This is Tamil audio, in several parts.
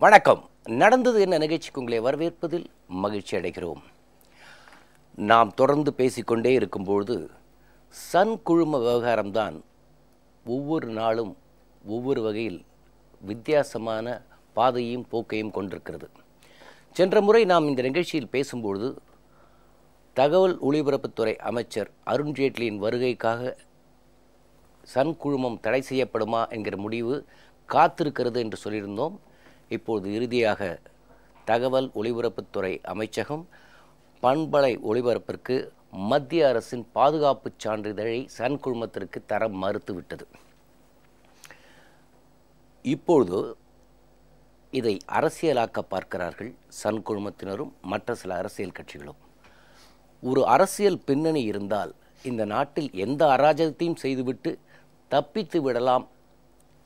வணக்கம். நடந்தது என்ன நிகழ்ச்சிக்கு உங்களை வரவேற்பதில் மகிழ்ச்சி அடைகிறோம். நாம் தொடர்ந்து பேசிக்கொண்டே இருக்கும்பொழுது சன் குழும விவகாரம்தான் ஒவ்வொரு நாளும் ஒவ்வொரு வகையில் வித்தியாசமான பாதையும் போக்கையும் கொண்டிருக்கிறது. சென்ற முறை நாம் இந்த நிகழ்ச்சியில் பேசும்பொழுது தகவல் ஒலிபரப்புத்துறை அமைச்சர் அருண்ஜேட்லியின் வருகைக்காக சன் குழுமம் தடை செய்யப்படுமா என்கிற முடிவு காத்திருக்கிறது என்று சொல்லியிருந்தோம். இப்போது இறுதியாக தகவல் ஒலிபரப்புத்துறை அமைச்சகம் பண்பலை ஒளிபரப்பிற்கு மத்திய அரசின் பாதுகாப்பு சான்றிதழை சன் குழுமத்திற்கு தர மறுத்துவிட்டது. இப்பொழுது இதை அரசியலாக்க பார்க்கிறார்கள் சன் குழுமத்தினரும் மற்ற சில அரசியல் கட்சிகளும். ஒரு அரசியல் பின்னணி இருந்தால் இந்த நாட்டில் எந்த அராஜகத்தையும் செய்துவிட்டு தப்பித்து விடலாம்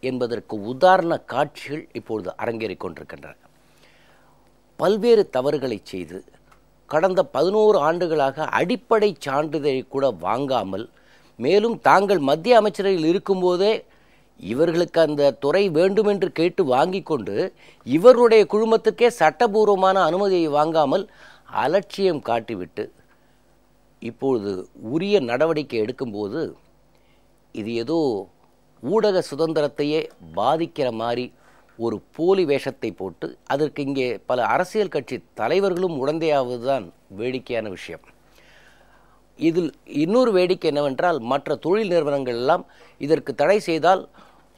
என்பதற்கு உதாரண காட்சிகள் இப்பொழுது அரங்கேறிக் கொண்டிருக்கின்றன. பல்வேறு தவறுகளை செய்து கடந்த 11 ஆண்டுகளாக அடிப்படை சான்றிதழை கூட வாங்காமல், மேலும் தாங்கள் மத்திய அமைச்சரவையில் இருக்கும்போதே இவர்களுக்கு அந்த துறை வேண்டுமென்று கேட்டு வாங்கி கொண்டு இவருடைய குழுமத்துக்கே சட்டபூர்வமான அனுமதியை வாங்காமல் அலட்சியம் காட்டிவிட்டு இப்பொழுது உரிய நடவடிக்கை எடுக்கும்போது இது ஏதோ ஊடக சுதந்திரத்தையே பாதிக்கிற மாதிரி ஒரு போலி வேஷத்தை போட்டு அதற்கு இங்கே பல அரசியல் கட்சி தலைவர்களும் உடந்தையாவது தான் வேடிக்கையான விஷயம். இதில் இன்னொரு வேடிக்கை என்னவென்றால், மற்ற தொழில் நிறுவனங்கள் எல்லாம் இதற்கு தடை செய்தால்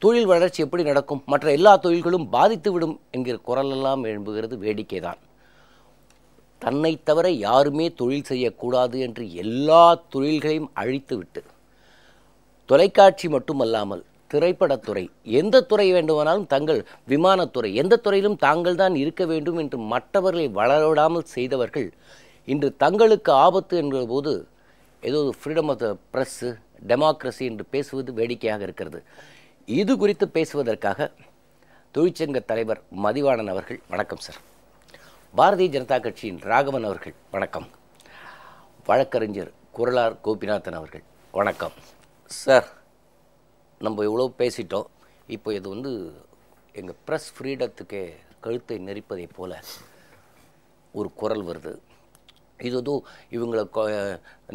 தொழில் வளர்ச்சி எப்படி நடக்கும், மற்ற எல்லா தொழில்களும் பாதித்துவிடும் என்கிற குரலெல்லாம் எழும்புகிறது. வேடிக்கை தான். தன்னை தவிர யாருமே தொழில் செய்யக்கூடாது என்று எல்லா தொழில்களையும் அழித்துவிட்டு தொலைக்காட்சி மட்டுமல்லாமல் திரைப்படத்துறை, எந்த துறை வேண்டுமானாலும் தங்கள் விமானத்துறை, எந்த துறையிலும் தாங்கள் தான் இருக்க வேண்டும் என்று மற்றவர்களை வளரவிடாமல் செய்தவர்கள் இன்று தங்களுக்கு ஆபத்து என்கிற போது ஏதோ freedom of the press, democracy என்று பேசுவது வேடிக்கையாக இருக்கிறது. இது குறித்து பேசுவதற்காக தொழிற்சங்க தலைவர் மதிவாணன் அவர்கள் வணக்கம் சார். பாரதிய ஜனதா கட்சியின் ராகவன் அவர்கள் வணக்கம். வழக்கறிஞர் குரலார் கோபிநாதன் அவர்கள் வணக்கம் சார். நம்ம எவ்வளோ பேசிட்டோம். இப்போ இது எங்கள் ப்ரெஸ் ஃப்ரீடத்துக்கே கழுத்தை நெரிப்பதை போல ஒரு குரல் வருது. இது இவங்களை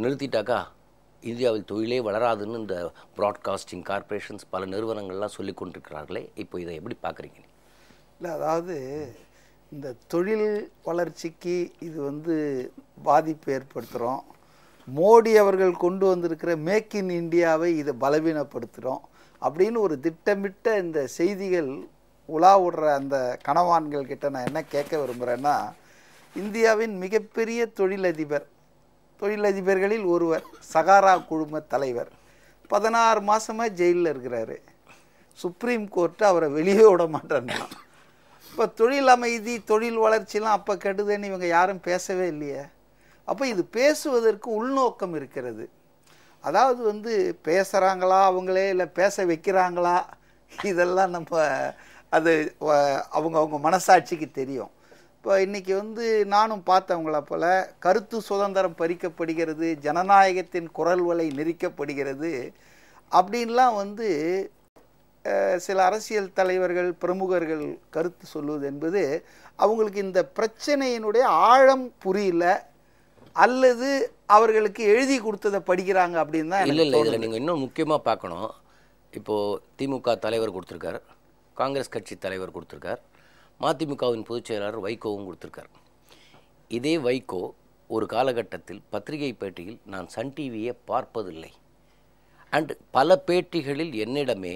நிறுத்திட்டாக்கா இந்தியாவில் தொழிலே வளராதுன்னு இந்த ப்ராட்காஸ்டிங் கார்ப்பரேஷன்ஸ் பல நிறுவனங்கள்லாம் சொல்லி கொண்டிருக்கிறார்களே, இப்போ இதை எப்படி பார்க்குறீங்க? இல்லை, அதாவது இந்த தொழில் வளர்ச்சிக்கு இது பாதிப்பு ஏற்படுத்துகிறோம். மோடி அவர்கள் கொண்டு வந்திருக்கிற மேக் இன் இந்தியாவை இதை பலவீனப்படுத்துகிறோம் அப்படின்னு ஒரு திட்டமிட்ட இந்த செய்திகள் உலா விடுற அந்த கணவான்கள் கிட்ட நான் என்ன கேட்க விரும்புகிறேன்னா, இந்தியாவின் மிகப்பெரிய தொழிலதிபர்களில் ஒருவர், சகாரா குழும தலைவர், 16 மாதமாக ஜெயிலில் இருக்கிறாரு. சுப்ரீம் கோர்ட்டு அவரை வெளியே விட மாட்டேன்னா. இப்போ தொழில் அமைதி, தொழில் வளர்ச்சிலாம் அப்போ கெடுதுன்னு இவங்க யாரும் பேசவே இல்லையே. அப்போ இது பேசுவதற்கு உள்நோக்கம் இருக்கிறது. அதாவது பேசுகிறாங்களா அவங்களே, இல்லை பேச வைக்கிறாங்களா, இதெல்லாம் அது அவங்க மனசாட்சிக்கு தெரியும். இப்போ இன்றைக்கி நானும் பார்த்தவங்கள போல் கருத்து சுதந்திரம் பறிக்கப்படுகிறது, ஜனநாயகத்தின் குரல் வலை நெரிக்கப்படுகிறது அப்படின்லாம் சில அரசியல் தலைவர்கள், பிரமுகர்கள் கருத்து சொல்லுவது என்பது அவங்களுக்கு இந்த பிரச்சனையினுடைய ஆழம் புரியல, அல்லது அவர்களுக்கு எழுதி கொடுத்ததை படிக்கிறாங்க அப்படின்னு தான். இல்லை, இதில் நீங்கள் இன்னும் முக்கியமாக பார்க்கணும். இப்போது திமுக தலைவர் கொடுத்துருக்கார், காங்கிரஸ் கட்சி தலைவர் கொடுத்துருக்கார், மதிமுகவின் பொதுச் செயலாளர் வைகோவும் கொடுத்துருக்கார். இதே வைகோ ஒரு காலகட்டத்தில் பத்திரிகை பேட்டியில் நான் சன் டிவியை பார்ப்பதில்லை அண்ட் பல பேட்டிகளில் என்னிடமே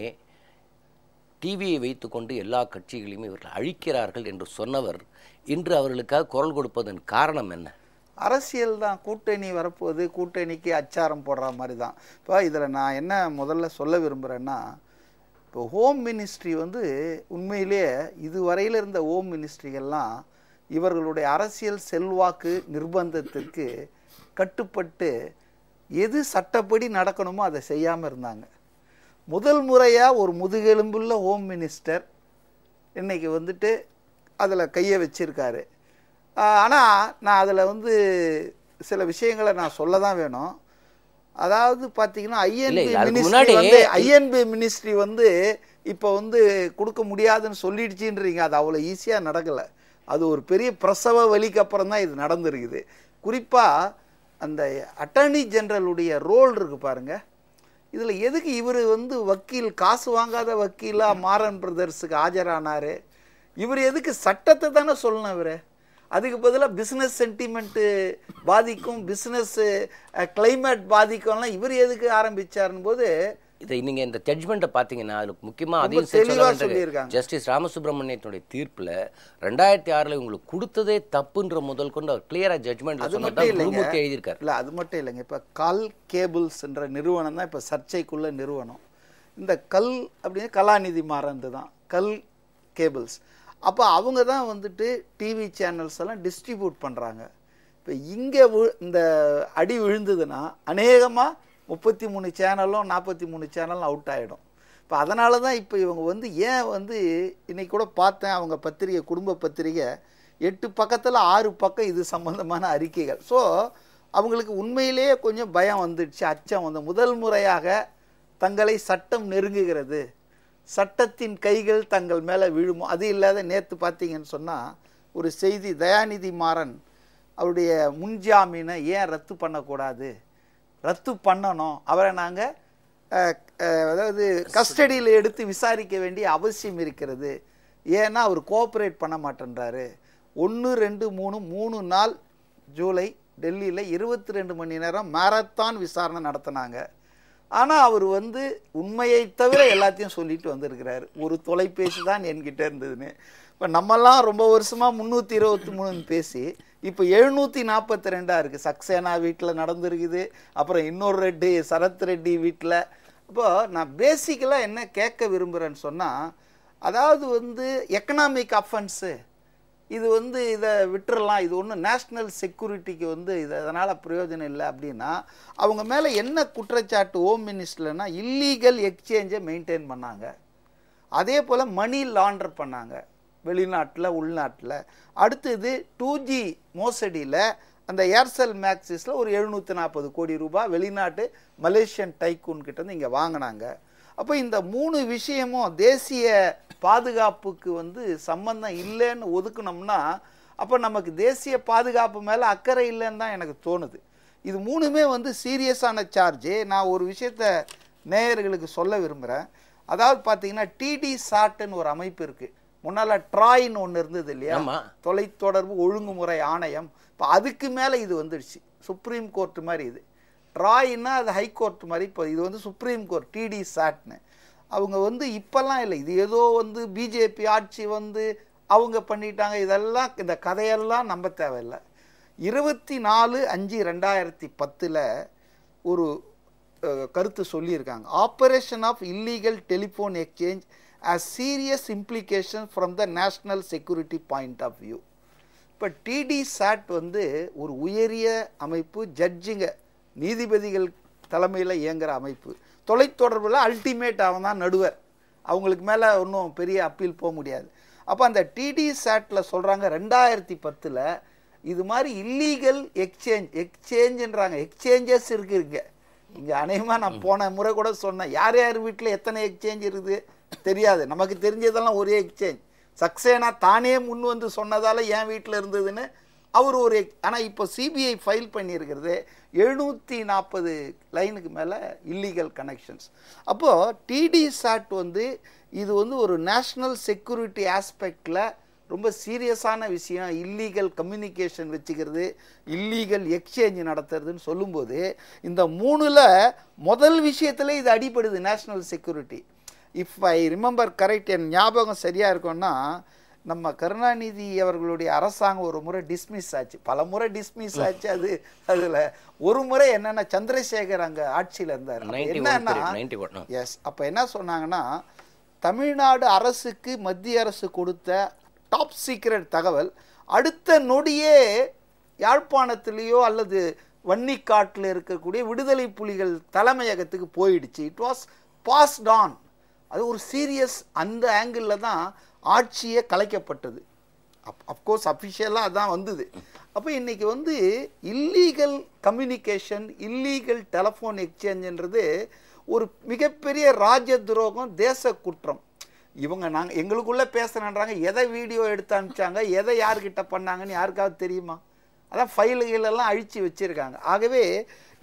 டிவியை வைத்துக்கொண்டு எல்லா கட்சிகளையுமே இவர்கள் அழிக்கிறார்கள் என்று சொன்னவர் இன்று அவர்களுக்காக குரல் கொடுப்பதன் காரணம் என்ன? அரசியல் தான். கூட்டணி வரப்போகுது, கூட்டணிக்கு அச்சாரம் போடுற மாதிரி தான். இப்போ இதில் நான் என்ன முதல்ல சொல்ல விரும்புகிறேன்னா, இப்போ ஹோம் மினிஸ்ட்ரி உண்மையிலேயே இதுவரையில் இருந்த ஹோம் மினிஸ்ட்ரிகள்லாம் இவர்களுடைய அரசியல் செல்வாக்கு நிர்பந்தத்திற்கு கட்டுப்பட்டு எது சட்டப்படி நடக்கணுமோ அதை செய்யாமல் இருந்தாங்க. முதல் முறையாக ஒரு முதுகெலும்புள்ள ஹோம் மினிஸ்டர் இன்றைக்கி அதில் கையை வச்சிருக்காரு. ஆனால் நான் அதில் சில விஷயங்களை நான் சொல்ல தான் வேணும். அதாவது பார்த்தீங்கன்னா ஐஎன்பி மினிஸ்ட்ரி வந்து இப்போ வந்து கொடுக்க முடியாதுன்னு சொல்லிடுச்சுன்றீங்க. அது அவ்வளோ ஈஸியாக நடக்கலை. அது ஒரு பெரிய பிரசவ வலிக்கு அப்புறம் தான் இது நடந்துருக்குது. குறிப்பாக அந்த அட்டர்னி ஜெனரலுடைய ரோல் இருக்கு பாருங்க. இதில் எதுக்கு இவர் வந்து வக்கீல், காசு வாங்காத வக்கீலாக மாறன் பிரதர்ஸுக்கு ஆஜரானார்? இவர் எதுக்கு சட்டத்தை தானே சொல்லணும்? இவர் அதுக்கு பதிலாக பிஸ்னஸ் சென்டிமெண்ட்டு பாதிக்கும், பிஸ்னஸ் கிளைமேட் பாதிக்கும்லாம் இவர் எதுக்கு ஆரம்பித்தாருன்னு போது இதை நீங்கள் இந்த ஜட்ஜ்மெண்ட்டை பார்த்தீங்கன்னா அதுக்கு முக்கியமாக அதையும் சொல்லியிருக்காங்க. ஜஸ்டிஸ் ராமசுப்ரமணியத்தினுடைய தீர்ப்பில் 2006 உங்களுக்கு கொடுத்ததே தப்புன்ற முதல் கொண்டு அவர் கிளியராக ஜட்ஜ்மெண்ட் எழுதியிருக்காரு. இல்லை, அது மட்டும் இல்லைங்க. இப்போ கல் கேபிள்ஸ்ன்ற நிறுவனம் தான் இப்போ சர்ச்சைக்குள்ள நிறுவனம். இந்த கல் அப்படின்னு கலாநிதி மாறந்து தான் கல் கேபிள்ஸ். அப்போ அவங்க தான் வந்துட்டு டிவி சேனல்ஸ் எல்லாம் டிஸ்ட்ரிபியூட் பண்ணுறாங்க. இப்போ இங்கே இந்த அடி விழுந்ததுன்னா அநேகமாக 33 சேனலும் 43 சேனலும் அவுட் ஆகிடும். இப்போ அதனால தான் இப்போ இவங்க வந்து ஏன் வந்து இன்றைக்கி கூட பார்த்தேன் அவங்க பத்திரிகை, குடும்ப பத்திரிகை 8 பக்கத்தில் 6 பக்கம் இது சம்பந்தமான அறிக்கைகள். ஸோ அவங்களுக்கு உண்மையிலேயே கொஞ்சம் பயம் வந்துடுச்சு, அச்சம் வந்து முதல் முறையாக தங்களை சட்டம் நெருங்குகிறது, சட்டத்தின் கைகள் தங்கள் மேலே விழுமோ. அது இல்லாத நேற்று பார்த்தீங்கன்னு சொன்னால் ஒரு செய்தி, தயாநிதி மாறன் அவருடைய முன்ஜாமீனை ஏன் ரத்து பண்ணக்கூடாது, ரத்து பண்ணணும், அவரை நாங்கள் அதாவது கஸ்டடியில் எடுத்து விசாரிக்க வேண்டிய அவசியம் இருக்கிறது, ஏன்னா அவர் கோஆப்ரேட் பண்ண மாட்டேன்றாரு. 1, 2, 3 நாள் ஜூலை டெல்லியில் 22 மணி நேரம் மாரத்தான் விசாரணை நடத்தினாங்க. ஆனால் அவர் வந்து உண்மையை தவிர எல்லாத்தையும் சொல்லிட்டு வந்திருக்கிறாரு. ஒரு தொலைபேசி தான் என்கிட்ட இருந்ததுன்னு. இப்போ நம்மெல்லாம் ரொம்ப வருஷமாக 323 பேசி இப்போ 742 இருக்குது. சக்சேனா வீட்டில் நடந்துருக்குது, அப்புறம் இன்னொரு ரெட்டி சரத் ரெட்டி வீட்டில். இப்போது நான் பேசிக்கலாக என்ன கேட்க விரும்புகிறேன்னு சொன்னால், அதாவது வந்து எக்கனாமிக் அஃபென்ஸு இது வந்து இதை விட்டுறலாம், இது ஒன்றும் நேஷ்னல் செக்யூரிட்டிக்கு வந்து இது அதனால் பிரயோஜனம் இல்லை அப்படின்னா அவங்க மேலே என்ன குற்றச்சாட்டு ஹோம் மினிஸ்டர்னா இல்லீகல் எக்ஸ்சேஞ்சை மெயின்டைன் பண்ணாங்க, அதே போல் மணி லாண்டர் பண்ணாங்க வெளிநாட்டில் உள்நாட்டில். அடுத்தது 2G மோசடியில் அந்த ஏர்செல் மேக்சிஸில் ஒரு 740 கோடி ரூபாய் வெளிநாட்டு மலேசியன் டைக்கூன் கிட்டேருந்து இங்கே வாங்கினாங்க. அப்போ இந்த 3 விஷயமும் தேசிய பாதுகாப்புக்கு வந்து சம்பந்தம் இல்லைன்னு ஒதுக்கணும்னா அப்போ நமக்கு தேசிய பாதுகாப்பு மேலே அக்கறை இல்லைன்னு தான் எனக்கு தோணுது. இது 3மே வந்து சீரியஸான சார்ஜு. நான் ஒரு விஷயத்த நேயர்களுக்கு சொல்ல விரும்புகிறேன். அதாவது பார்த்தீங்கன்னா டிடி சாட்னு ஒரு அமைப்பு இருக்குது. முன்னால் ட்ராய்ன்னு ஒன்று இருந்தது இல்லையா, தொலைத்தொடர்பு ஒழுங்குமுறை ஆணையம். இப்போ அதுக்கு மேலே இது வந்துடுச்சு, சுப்ரீம் கோர்ட் மாதிரி. இது ட்ராய்னா அது ஹைகோர்ட் மாதிரி, இப்போ இது வந்து சுப்ரீம் கோர்ட் டிடி சாட்னு. அவங்க வந்து இப்போல்லாம் இல்லை, இது ஏதோ வந்து பிஜேபி ஆட்சி வந்து அவங்க பண்ணிட்டாங்க, இதெல்லாம் இந்த கதையெல்லாம் நம்ப தேவையில்லை. 24/5/2010 ஒரு கருத்து சொல்லியிருக்காங்க. Operation of illegal telephone exchange as serious implication from the national security point of view. இப்போ டிடி சாட் வந்து ஒரு உயரிய அமைப்பு, ஜட்ஜுங்க நீதிபதிகள் தலைமையில் இயங்குகிற அமைப்பு. தொலைத்தொடர்பில் அல்டிமேட் அவன் தான் நடுவர், அவங்களுக்கு மேலே ஒன்றும் பெரிய அப்பீல் போக முடியாது. அப்போ அந்த டிடி சாட்டில் சொல்கிறாங்க 2010 இது மாதிரி இல்லீகல் எக்ஸ்சேஞ்சுன்றாங்க, எக்ஸ்சேஞ்சஸ் இருக்குங்க இங்கே. அநேகமாக நான் போன முறை கூட சொன்னேன், யார் யார் வீட்டில் எத்தனை எக்ஸ்சேஞ்ச் இருக்குது தெரியாது, நமக்கு தெரிஞ்சதெல்லாம் ஒரே எக்ஸ்சேஞ்ச். சக்சேனா தானே முன் வந்து சொன்னதால் என் வீட்டில் இருந்ததுன்னு அவர் ஒரு. ஆனால் இப்போ சிபிஐ ஃபைல் பண்ணியிருக்கிறது 740 லைனுக்கு மேலே இல்லீகல் கனெக்ஷன்ஸ். அப்போது டிடி சாட் வந்து இது வந்து ஒரு நேஷ்னல் செக்யூரிட்டி ஆஸ்பெக்டில் ரொம்ப சீரியஸான விஷயம். இல்லீகல் கம்யூனிகேஷன் வச்சுக்கிறது, இல்லீகல் எக்ஸ்சேஞ்ச் நடத்துறதுன்னு சொல்லும்போது இந்த 3ல் முதல் விஷயத்தில் இது அடிப்படுது national security. If I remember correct, என் ஞாபகம் சரியாக இருக்கும்னா நம்ம கருணாநிதி அவர்களுடைய அரசாங்கம் ஒரு முறை டிஸ்மிஸ் ஆச்சு, பல முறை டிஸ்மிஸ் ஆச்சு. அதில் ஒரு முறை என்னென்னா சந்திரசேகர் அங்கே ஆட்சியில் இருந்தார். என்னன்னா எஸ், அப்போ என்ன சொன்னாங்கன்னா தமிழ்நாடு அரசுக்கு மத்திய அரசு கொடுத்த டாப் சீக்ரெட் தகவல் அடுத்த நொடியே யாழ்ப்பாணத்திலேயோ அல்லது வன்னிக்காட்டில் இருக்கக்கூடிய விடுதலை புலிகள் தலைமையகத்துக்கு போயிடுச்சு. It was passed on. அது ஒரு சீரியஸ், அந்த ஆங்கிளில் தான் ஆட்சியே கலைக்கப்பட்டது. அஃப்கோர்ஸ் அஃபிஷியலாக அதான் வந்தது. அப்போ இன்னைக்கு வந்து இல்லீகல் கம்யூனிகேஷன், இல்லீகல் டெலிஃபோன் எக்ஸ்சேஞ்சுன்றது ஒரு மிகப்பெரிய ராஜ துரோகம், தேச குற்றம். இவங்க நாங்கள் எங்களுக்குள்ளே பேசுகிறேன்றாங்க, எதை வீடியோ எடுத்து அனுப்பிச்சாங்க, எதை யார்கிட்ட பண்ணாங்கன்னு யாருக்காவது தெரியுமா? அதான் ஃபைல்களெல்லாம் அழித்து வச்சுருக்காங்க. ஆகவே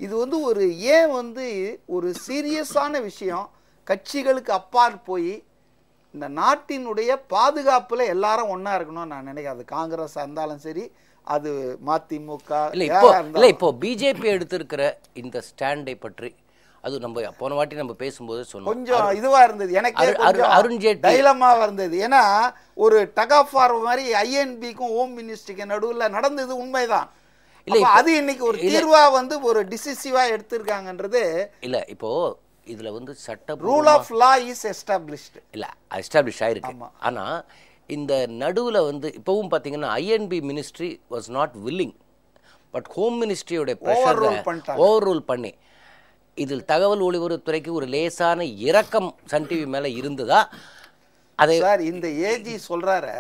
இது வந்து ஏன் வந்து ஒரு சீரியஸான விஷயம். கட்சிகளுக்கு அப்பால் போய் இந்த நாட்டினுடைய பாதுகாப்பில் எல்லாரும் ஒன்றா இருக்கணும்னு நான் நினைக்கிறேன். அது காங்கிரஸ் இருந்தாலும் சரி, அது மதிமுக. இப்போ பிஜேபி எடுத்திருக்கிற இந்த ஸ்டாண்டை பற்றி அது நம்ம போன வாட்டி நம்ம பேசும்போது சொன்னோம், கொஞ்சம் இதுவா இருந்தது, எனக்கு அருண்ஜேட்லி டைலமாவா இருந்தது. ஏன்னா ஒரு டக் ஆஃப் வார் மாதிரி ஐஎன்பிக்கும் ஹோம் மினிஸ்ட்ரிக்கு நடுவில் நடந்தது உண்மைதான். இல்ல அது இன்னைக்கு ஒரு தீர்வா வந்து ஒரு டிசிசிவா எடுத்திருக்காங்கன்றது இல்ல. இப்போ இதுல வந்து சட்ட rule of law is established இல்ல, எஸ்டாப்ளிஷ் ஆயிருக்கு. ஆனா இந்த நடுவுல வந்து இப்பவும் பாத்தீங்கன்னா I and B ministry was not willing, but home மினிஸ்ட்ரியோட பிரஷர் ஓவர் ரூல் பண்ணி இதில் தகவல் ஒளிபரப்புத்துறைக்கு ஒரு லேசான இரக்கம் சன் டிவி மேல இருந்ததா? அதை சார் இந்த ஏஜி சொல்றாரு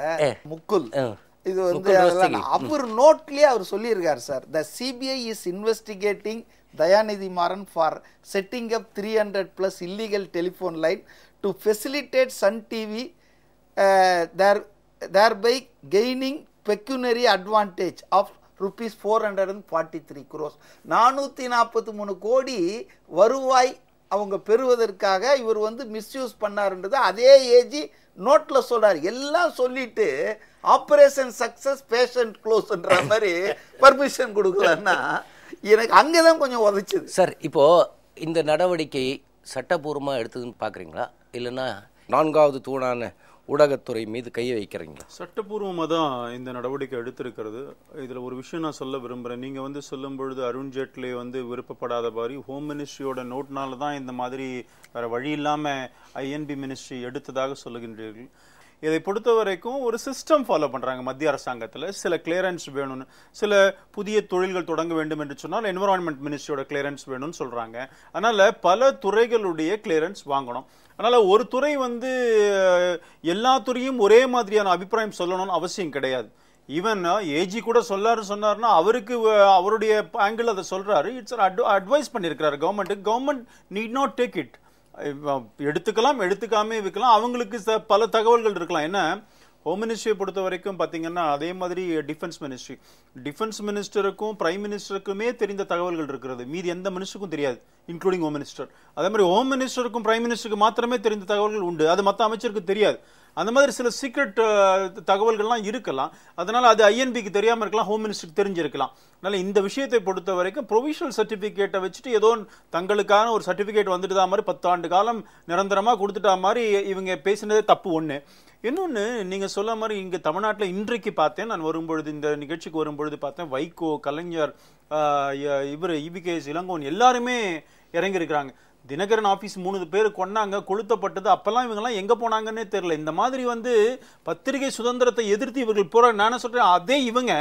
முக்குல், இது வந்து அவர் நோட்லயே அவர் சொல்லியிருக்காரு sir. The CBI is investigating Dayanidhi Maran for setting up 300+ illegal telephone line to facilitate Sun TV, thereby gaining pecuniary advantage of rupees 443 crores. 443 கோடி வருவாய் அவங்க பெறுவதற்காக இவர் வந்து மிஸ்யூஸ் பண்ணாருன்றது அதே ஏஜி நோட்ல சொல்றாரு. எல்லாம் சொல்லிட்டு ஆபரேஷன் சக்சஸ் பேஷண்ட் க்ளோஸ்ன்ற மாதிரி பர்மிஷன் கொடுக்கலன்னா எனக்கு அங்கதான் கொஞ்சம் உதச்சுது சார். இப்போ இந்த நடவடிக்கை சட்டபூர்வமா எடுத்ததுன்னு பாக்குறீங்களா, இல்லைன்னா நான்காவது தூணான ஊடகத்துறை மீது கையை வைக்கிறீங்களா? சட்டபூர்வமாக தான் இந்த நடவடிக்கை எடுத்திருக்கிறது. இதில் ஒரு விஷயம் நான் சொல்ல விரும்புகிறேன். நீங்கள் வந்து சொல்லும் பொழுது அருண்ஜேட்லி வந்து விருப்பப்படாத மாதிரி ஹோம் மினிஸ்ட்ரியோட நோட்னால தான் இந்த மாதிரி வேறு வழி இல்லாமல் ஐஎன்பி மினிஸ்ட்ரி எடுத்ததாக சொல்லுகின்றீர்கள். இதை பொறுத்த வரைக்கும் ஒரு சிஸ்டம் ஃபாலோ பண்ணுறாங்க மத்திய அரசாங்கத்தில். சில கிளியரன்ஸ் வேணும்னு, சில புதிய தொழில்கள் தொடங்க வேண்டும் என்று சொன்னால் என்விரான்மெண்ட் மினிஸ்ட்ரியோட கிளியரன்ஸ் வேணும்னு சொல்கிறாங்க. அதனால் பல துறைகளுடைய கிளியரன்ஸ் வாங்கணும். அதனால் ஒரு துறை வந்து எல்லா துறையும் ஒரே மாதிரியான அபிப்பிராயம் சொல்லணும்னு அவசியம் கிடையாது. ஈவன் ஏஜி கூட சொன்னார்னா அவருக்கு அவருடைய ஆங்கிள் அதை சொல்கிறாரு. இட்ஸ் அட்வைஸ் பண்ணியிருக்கிறாரு கவர்மெண்ட்டுக்கு. Government need not take it. எடுத்துக்கலாம், எடுத்துக்காமே வைக்கலாம். அவங்களுக்கு பல தகவல்கள் இருக்கலாம். என்ன ஹோம் மினிஸ்ட்ரியை பொறுத்த வரைக்கும் பார்த்தீங்கன்னா அதே மாதிரி டிஃபென்ஸ் மினிஸ்டருக்கும் பிரைம் மினிஸ்டருக்குமே தெரிந்த தகவல்கள் இருக்கிறது, மீதி எந்த மினிஸ்டருக்கும் தெரியாது, இன்க்ளூடிங் ஹோம் மினிஸ்டர். அதே மாதிரி ஹோம் மினிஸ்டருக்கும் பிரைம் மினிஸ்டருக்கு மாத்திரமே தெரிந்த தகவல்கள் உண்டு, அது மற்ற அமைச்சருக்கு தெரியாது. அந்த மாதிரி சில சீக்ரெட் தகவல்கள்லாம் இருக்கலாம். அதனால அது ஐஎன்பிக்கு தெரியாமல் இருக்கலாம், ஹோம் மினிஸ்டருக்கு தெரிஞ்சிருக்கலாம். அதனால இந்த விஷயத்தை பொறுத்த வரைக்கும் ப்ரொவிஷனல் சர்டிஃபிகேட்டை வச்சுட்டு ஏதோ தங்களுக்கான ஒரு சர்டிஃபிகேட் வந்துட்டு மாதிரி 10 ஆண்டு காலம் நிரந்தரமாக கொடுத்துட்டா மாதிரி இவங்க பேசினதே தப்பு. ஒன்று. இன்னொன்று, நீங்கள் சொல்ல மாதிரி இங்கே தமிழ்நாட்டில் இன்றைக்கு பார்த்தேன், நான் வரும்பொழுது இந்த நிகழ்ச்சிக்கு வரும்பொழுது பார்த்தேன், வைகோ, கலைஞர், இவர் இபிகேஎஸ் இளங்கோவன் எல்லாருமே இறங்கியிருக்கிறாங்க. தினகரன் ஆபீஸ் 3 பேர் கொண்டாங்க, கொளுத்தப்பட்டது. அப்பெல்லாம் இவங்கெல்லாம் எங்க போனாங்கன்னே தெரியல. இந்த மாதிரி வந்து பத்திரிகை சுதந்திரத்தை எதிர்த்து இவர்கள் போற, நான் சொல்றேன் அதே இவங்க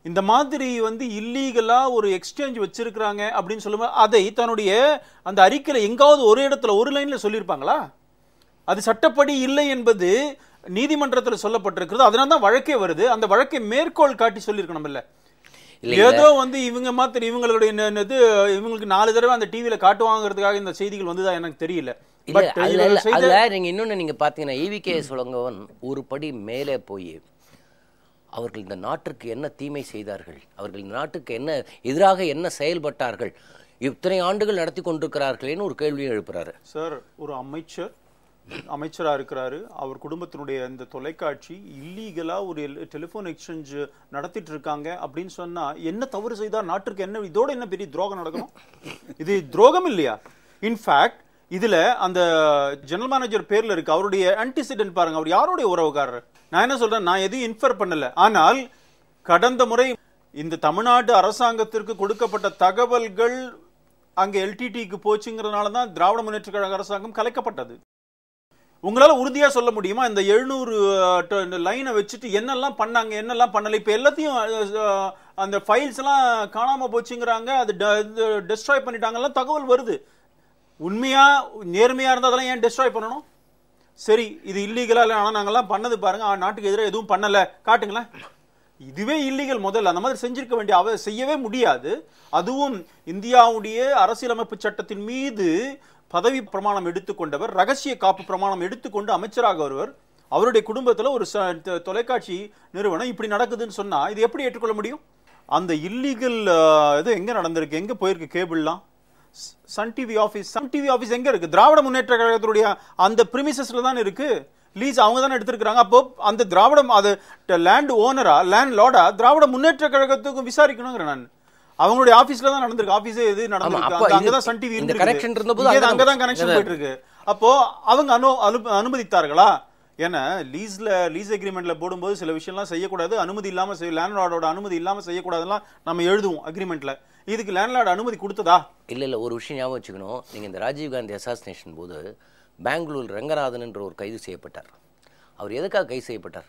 இந்த மாதிரி வந்து இல்லீகலா ஒரு எக்ஸ்சேஞ்ச் வச்சிருக்கிறாங்க அப்படின்னு சொல்லும்போது அதை தன்னுடைய அந்த அறிக்கையில எங்காவது ஒரு இடத்துல ஒரு லைன்ல சொல்லியிருப்பாங்களா? அது சட்டப்படி இல்லை என்பது நீதிமன்றத்தில் சொல்லப்பட்டிருக்கிறது. அதனால தான் வழக்கே வருது. அந்த வழக்கை மேற்கோள் காட்டி சொல்லியிருக்கணும். இல்ல ஏதோ வந்து இவங்க மாத்திர இவங்களுடைய இவங்களுக்கு 4 தடவை அந்த டிவியில காட்டுவாங்கிறதுக்காக இந்த செய்திகள் வந்துதான் எனக்கு தெரியல. நீங்க இன்னொன்னு நீங்க பாத்தீங்கன்னா இவிகேஎஸ் இளங்கோவன் ஒரு படி மேலே போய் அவர்கள் இந்த நாட்டிற்கு என்ன தீமை செய்தார்கள், அவர்கள் இந்த நாட்டுக்கு என்ன எதிராக என்ன செயல்பட்டார்கள், இத்தனை ஆண்டுகள் நடத்தி கொண்டிருக்கிறார்களேன்னு ஒரு கேள்வியை எழுப்புறாரு. சார், ஒரு அமைச்சரா இருக்கிறாரு, அவர் குடும்பத்தினுடைய இந்த தொலைக்காட்சி இல்லீகலா ஒரு டெலிபோன் எக்ஸ்சேஞ்ச் நடத்திட்டு இருக்காங்க அப்படின்னு சொன்னா என்ன தவறு செய்தார் நாட்டிற்கு? என்ன இதோட என்ன பெரிய துரோகம் நடக்கணும்? இது துரோகம் இல்லையா? இன்ஃபேக்ட் இதுல அந்த ஜெனரல் மேனேஜர் பேர்ல இருக்கு, அவருடைய ஆன்டிசிடென்ட் பாருங்க, அவர் யாருடைய உறவுக்காரர்? நான் என்ன சொல்றேன், நான் எதையும் இன்ஃபர் பண்ணல. ஆனால் கடந்த முறை இந்த தமிழ்நாடு அரசாங்கத்திற்கு கொடுக்கப்பட்ட தகவல்கள் அங்க எல்டிடிக்கு போச்சுங்கிறதுனால தான் திராவிட முன்னேற்ற கழக அரசாங்கம் கலைக்கப்பட்டது. உங்களால உறுதியா சொல்ல முடியுமா இந்த 700 லைனை வச்சுட்டு என்னெல்லாம் பண்ணாங்க, என்னெல்லாம் பண்ணல? இப்ப எல்லாத்தையும் அந்த ஃபைல்ஸ் எல்லாம் காணாம போச்சுங்கிறாங்க, அது டெஸ்ட்ராய் பண்ணிட்டாங்க, தகவல் வருது. உண்மையா நேர்மையா இருந்தா அதெல்லாம் ஏன் டெஸ்ட்ராய் பண்ணணும்? சரி இது இல்லீகலா இல்லை, ஆனால் நாங்கெல்லாம் பண்ணது பாருங்க, நாட்டுக்கு எதிராக எதுவும் பண்ணலை காட்டுங்களேன். இதுவே இல்லீகல் முதல்ல, அந்த மாதிரி செஞ்சிருக்க வேண்டிய செய்யவே முடியாது. அதுவும் இந்தியாவுடைய அரசியலமைப்பு சட்டத்தின் மீது பதவி பிரமாணம் எடுத்துக்கொண்டவர், ரகசிய காப்பு பிரமாணம் எடுத்துக்கொண்டு அமைச்சராக வருவர், அவருடைய குடும்பத்தில் ஒரு தொலைக்காட்சி நிறுவனம் இப்படி நடக்குதுன்னு சொன்னா இது எப்படி ஏற்றுக்கொள்ள முடியும்? அந்த இல்லீகல் இது எங்க நடந்திருக்கு, எங்க போயிருக்கு கேபிள்லாம்? சன் டிவி ஆபீஸ் எங்க இருக்கு? திராவிட முன்னேற்ற கழகத்துடைய அந்த பிரிமிசஸ்ல தான் இருக்கு. லீஸ் அவங்க தானே எடுத்திருக்காங்க. அப்போ அந்த திராவிடம் அது லேண்ட் ஓனரா லேண்ட் லார்டா திராவிட முன்னேற்ற கழகத்துக்கும் விசாரிக்கணுங்கிறேன் நான். அவங்களுடைய ஆபீஸ்ல தான் நடந்திருக்கு. ஆபீஸே இது நடந்திருக்கு. அங்கதான் சன் டிவி இருந்திருக்கு, அங்கதான் கனெக்ஷன் போயிட்டு இருக்கு. அப்போ அவங்க அனுமதித்தார்களா? ஏன்னா லீஸ் அக்ரிமெண்ட்ல போடும்போது சில விஷயம்லாம் செய்யக்கூடாது, அனுமதி இல்லாம லேண்ட்லார்டோட அனுமதி இல்லாம செய்யக்கூடாதுலாம் நம்ம எழுதுவோம் அக்ரிமெண்ட்ல. இதுக்கு லேண்ட்லார்டு அனுமதி கொடுத்ததா? இல்ல ஒரு விஷயம் ஞாபகம் வச்சுக்கணும். நீங்க இந்த ராஜீவ்காந்தி அசாசினேஷன் போது பெங்களூர் ரங்கநாதன் என்ற ஒரு கைது செய்யப்பட்டார். அவர் எதுக்காக கைது செய்யப்பட்டார்?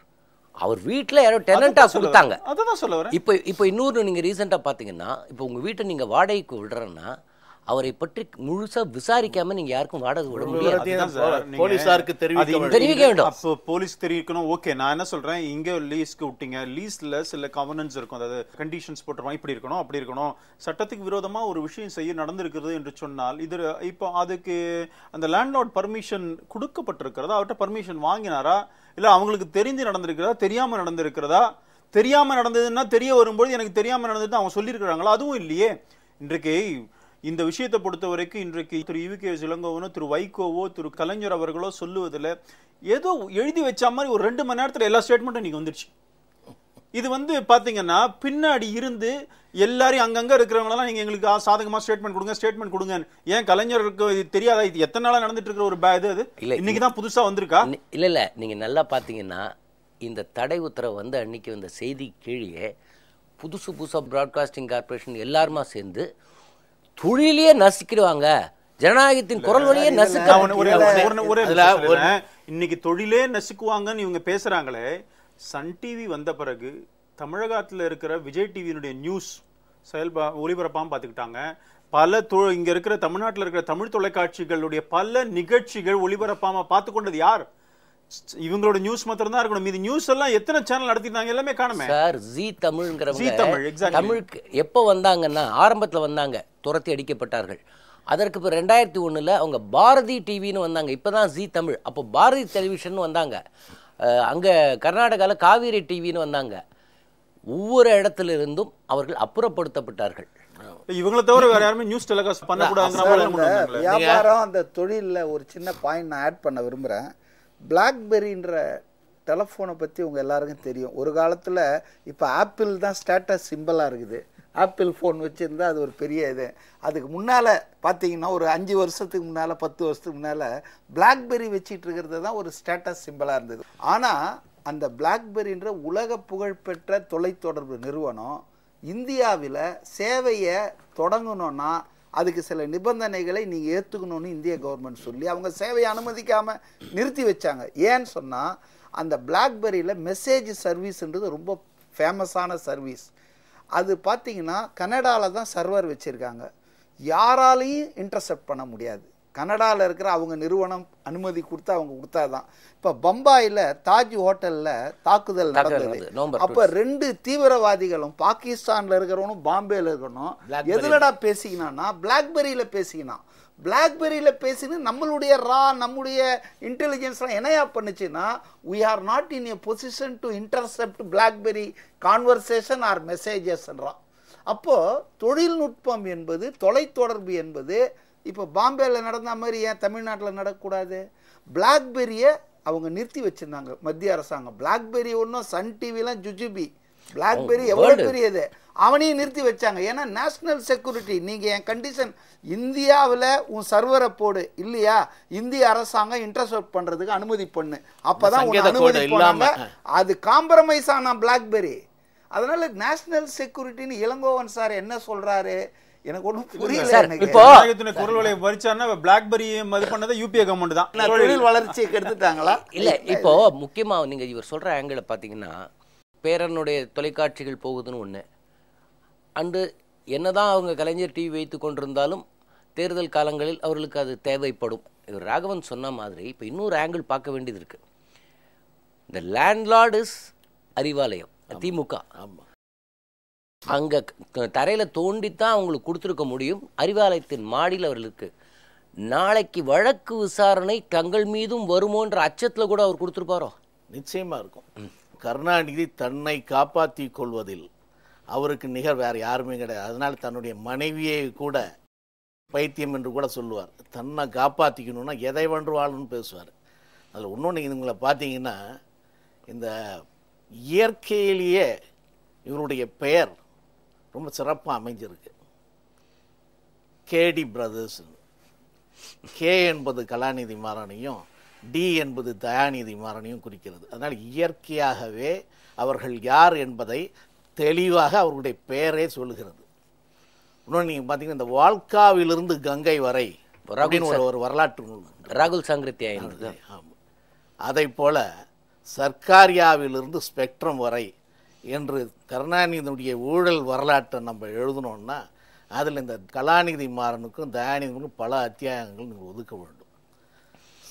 அவர் வீட்டில் யாரோ டெனண்டா கொடுத்தாங்க. அதான் சொல்ல வரேன். இப்போ இன்னொரு நீங்க ரீசெண்டாக பார்த்தீங்கன்னா, இப்போ உங்க வீட்டை நீங்க வாடகைக்கு விடுறேன்னா அவரை பற்றி முழுசா விசாரிக்காம நீங்க யாருக்கும் வாடகை விட முடியாது. போலீசாருக்கு தெரிவிக்க வேண்டும். அப்போ போலீஸ் தெரிவிக்கணும். ஓகே, நான் என்ன சொல்றேன், இங்க லீஸ்க்கு விட்டீங்க, லீஸ்ல சில கவர்னன்ஸ் இருக்கும், அதாவது கண்டிஷன்ஸ் போட்டுருவோம், இப்படி இருக்கணும் அப்படி இருக்கணும். சட்டத்துக்கு விரோதமா ஒரு விஷயம் செய்ய நடந்திருக்கிறது என்று சொன்னால் இது இப்போ அதுக்கு அந்த லேண்ட்லார்ட் பர்மிஷன் கொடுக்கப்பட்டிருக்கிறதா, அவர்கிட்ட பர்மிஷன் வாங்கினாரா, இல்ல அவங்களுக்கு தெரிஞ்சு நடந்திருக்கிறதா, தெரியாம நடந்திருக்கிறதா? தெரியாம நடந்ததுன்னா தெரிய வரும்போது எனக்கு தெரியாம நடந்தது அவங்க சொல்லியிருக்கிறாங்களா? அதுவும் இல்லையே. இன்றைக்கு இந்த விஷயத்தை பொறுத்த வரைக்கும் இன்றைக்கு திரு ஈவி.கே. இளங்கோவனோ திரு வைகோவோ திரு கலைஞர் அவர்களோ சொல்லுவதில் ஏதோ எழுதி வச்ச மாதிரி ஒரு 2 மணி நேரத்தில் எல்லா ஸ்டேட்மெண்ட்டும் நீங்க வந்துருச்சு. இது பாத்தீங்கன்னா பின்னாடி இருந்து எல்லாரையும் அங்கங்க இருக்கிறவங்களெல்லாம் நீங்க எங்களுக்கு சாதகமா ஸ்டேட்மெண்ட் கொடுங்க. ஏன் கலைஞருக்கு தெரியாதா? இது எத்தனை நாளா நடந்துட்டு இருக்கிற ஒரு இது இன்னைக்குதான் புதுசா வந்திருக்கா? இல்ல நீங்க நல்லா பாத்தீங்கன்னா இந்த தடை உத்தரவு வந்து அன்னைக்கு வந்த செய்தி கீழே புதுசா பிராட்காஸ்டிங் கார்பரேஷன் எல்லாருமா சேர்ந்து தொழிலே நசுக்கிடுவாங்க, ஜனநாயகத்தின் குரல் வழியே இன்னைக்கு தொழிலே நசுக்குவாங்கன்னு இவங்க பேசுறாங்களே. சன் டிவி வந்த பிறகு தமிழகத்தில் இருக்கிற விஜய் டிவியினுடைய நியூஸ் ஒளிபரப்பாம பாத்துக்கிட்டாங்க. பல இங்க இருக்கிற தமிழ்நாட்டில் இருக்கிற தமிழ் தொலைக்காட்சிகளுடைய பல நிகழ்ச்சிகள் ஒளிபரப்பாம பார்த்து கொண்டது யார்? இவங்களோட நியூஸ் மாத்திரம் தான் இருக்கணும். மீதி நியூஸ் எல்லாம் எத்தனை சேனல் நடத்திட்டாங்க? எல்லாமே காணுமே சார். ஜி தமிழ்ங்கிறவங்க தமிழுக்கு எப்போ வந்தாங்கன்னா ஆரம்பத்தில் வந்தாங்க, துரத்தி அடிக்கப்பட்டார்கள். அதற்கு இப்போ 2001 அவங்க பாரதி டிவின்னு வந்தாங்க. இப்போதான் ஜி தமிழ். அப்போ பாரதி டெலிவிஷன் வந்தாங்க. அங்கே கர்நாடகாவில் காவேரி டிவின்னு வந்தாங்க. ஒவ்வொரு இடத்துல இருந்தும் அவர்கள் அப்புறப்படுத்தப்பட்டார்கள். இவங்களை தவிர வேற யாருமே நியூஸ் டெலிகாஸ்ட் பண்ணக்கூடாது. வியாபாரம் அந்த தொழிலில் ஒரு சின்ன பாயிண்ட் நான் ஆட் பண்ண விரும்புகிறேன். பிளாக்பெரின்ற டெலஃபோனை பற்றி உங்கள் எல்லாருக்கும் தெரியும். ஒரு காலத்தில் இப்போ ஆப்பிள் தான் ஸ்டேட்டஸ் சிம்பிளாக இருக்குது. ஆப்பிள் ஃபோன் வச்சுருந்தா அது ஒரு பெரிய இது. அதுக்கு முன்னால் பார்த்தீங்கன்னா ஒரு 5 வருஷத்துக்கு முன்னால் 10 வருஷத்துக்கு முன்னால் பிளாக்பெரி வச்சிட்டு இருக்கிறது தான் ஒரு ஸ்டேட்டஸ் சிம்பிளாக இருந்தது. ஆனால் அந்த பிளாக்பெரின்ற உலக புகழ்பெற்ற தொலைத்தொடர்பு நிறுவனம் இந்தியாவில் சேவையை தொடங்கணும்னா அதுக்கு சில நிபந்தனைகளை நீங்கள் ஏற்றுக்கணும்னு இந்திய கவர்மெண்ட் சொல்லி அவங்க சேவையை அனுமதிக்காமல் நிறுத்தி வச்சாங்க. ஏன்னு சொன்னால் அந்த பிளாக்பெரியில் மெசேஜ் சர்வீஸ்ன்றது ரொம்ப ஃபேமஸான சர்வீஸ். அது பார்த்தீங்கன்னா கனடாவில் தான் சர்வர் வச்சுருக்காங்க. யாராலையும் இன்டர்செப்ட் பண்ண முடியாது. கனடாவில் இருக்கிற அவங்க நிறுவனம் அனுமதி கொடுத்தா அவங்க கொடுத்தாதான். இப்போ பம்பாயில் தாஜ் ஹோட்டலில் தாக்குதல் நடந்தது. அப்போ 2 தீவிரவாதிகளும் பாகிஸ்தானில் இருக்கிறவனும் பாம்பேயில் இருக்கணும் எதுலடா பேசிக்கினான்னா பிளாக்பெரியில் பேசிக்கினான். பிளாக்பெரியில் பேசினு நம்மளுடைய இன்டெலிஜென்ஸ்லாம் என்னையா பண்ணுச்சுன்னா we are not in a position to intercept BlackBerry conversation or messagesன்றான். அப்போது தொழில்நுட்பம் என்பது தொலைத்தொடர்பு என்பது இப்போ பாம்பேயில் நடந்த மாதிரி ஏன் தமிழ்நாட்டில் நடக்கக்கூடாது? பிளாக்பெரியை அவங்க நிறுத்தி வச்சுருந்தாங்க மத்திய அரசாங்கம். பிளாக்பெரி ஒன்றும் சன் டிவிலாம் ஜுஜுபி. பிளாக்பெரி எவ்வளோ பெரியது அவனையும் நிறுத்தி வச்சாங்க. ஏன்னா நேஷனல் செக்யூரிட்டி. நீங்கள் என் கண்டிஷன் இந்தியாவில் உன் சர்வரை போடு, இல்லையா இந்திய அரசாங்கம் இன்டர்செப்ட் பண்ணுறதுக்கு அனுமதி பண்ணு, அப்போ தான் அனுமதி பண்ணாங்க. அது காம்ப்ரமைஸ் ஆன பிளாக்பெரி. அதனால நேஷனல் செக்யூரிட்டின்னு இளங்கோவன் சார் என்ன சொல்கிறாரு எனக்கு ஒன்றும் புரியல. இப்போ குரல் வலையை பறிச்சான்னா பிளாக்பெரி இது பண்ணதை யூபிஏ கவர்மெண்ட் தான் தொழில் வளர்ச்சியை கெடுத்துட்டாங்களா? இல்லை இப்போ முக்கியமாக நீங்கள் இவர் சொல்கிற ஆங்கிளை பார்த்தீங்கன்னா பேரனுடைய தொலைக்காட்சிகள் போகுதுன்னு ஒன்று. அண்டு என்னதான் அவங்க கலைஞர் டிவி வைத்து கொண்டிருந்தாலும் தேர்தல் காலங்களில் அவர்களுக்கு அது தேவைப்படும். இவர் ராகவன் சொன்ன மாதிரி இப்போ இன்னொரு ஆங்கிள் பார்க்க வேண்டியது இருக்குது. இந்த லேண்ட்லார்ட் இஸ் அறிவாலயம் திமுக. அங்கே தரையில் தோண்டித்தான் அவங்களுக்கு கொடுத்துருக்க முடியும். அறிவாலயத்தின் மாடியில் அவர்களுக்கு நாளைக்கு வழக்கு விசாரணை தங்கள் மீதும் வருமோன்ற அச்சத்தில் கூட அவர் கொடுத்துருப்பாரோ? நிச்சயமாக இருக்கும். கருணாநிதி தன்னை காப்பாற்றி கொள்வதில் அவருக்கு நிகர் வேறு யாருமே கிடையாது. அதனால் தன்னுடைய மனைவியை கூட பைத்தியம் என்று கூட சொல்லுவார். தன்னை காப்பாற்றிக்கணுன்னா எதை வென்றுவாள்னு பேசுவார். அதில் இன்னொன்று இதுங்களை பார்த்தீங்கன்னா, இந்த இயற்கையிலேயே இவருடைய பெயர் ரொம்ப சிறப்பாக அமைஞ்சிருக்கு. கேடி பிரதர்ஸ். கே என்பது கலாநிதி மாறனையும், டி என்பது தயாநிதி மாறனையும் குறிக்கிறது. அதனால் இயற்கையாகவே அவர்கள் யார் என்பதை தெளிவாக அவர்களுடைய பெயரே சொல்லுகிறது. இன்னொன்று நீங்கள் பார்த்தீங்கன்னா, இந்த வால்காவிலிருந்து கங்கை வரை அப்படின்னு ஒரு வரலாற்று நூல் ராகுல் சாங்கிருத்தியா. ஆமாம். அதை போல சர்க்காரியாவிலிருந்து ஸ்பெக்ட்ரம் வரை என்று கருணாநிதியுடைய ஊழல் வரலாற்றை நம்ம எழுதணும்னா அதில் இந்த கலாநிதி மாறனுக்கும் தயாநிதிக்கும் பல அத்தியாயங்கள் நீங்கள் ஒதுக்க வேண்டும்.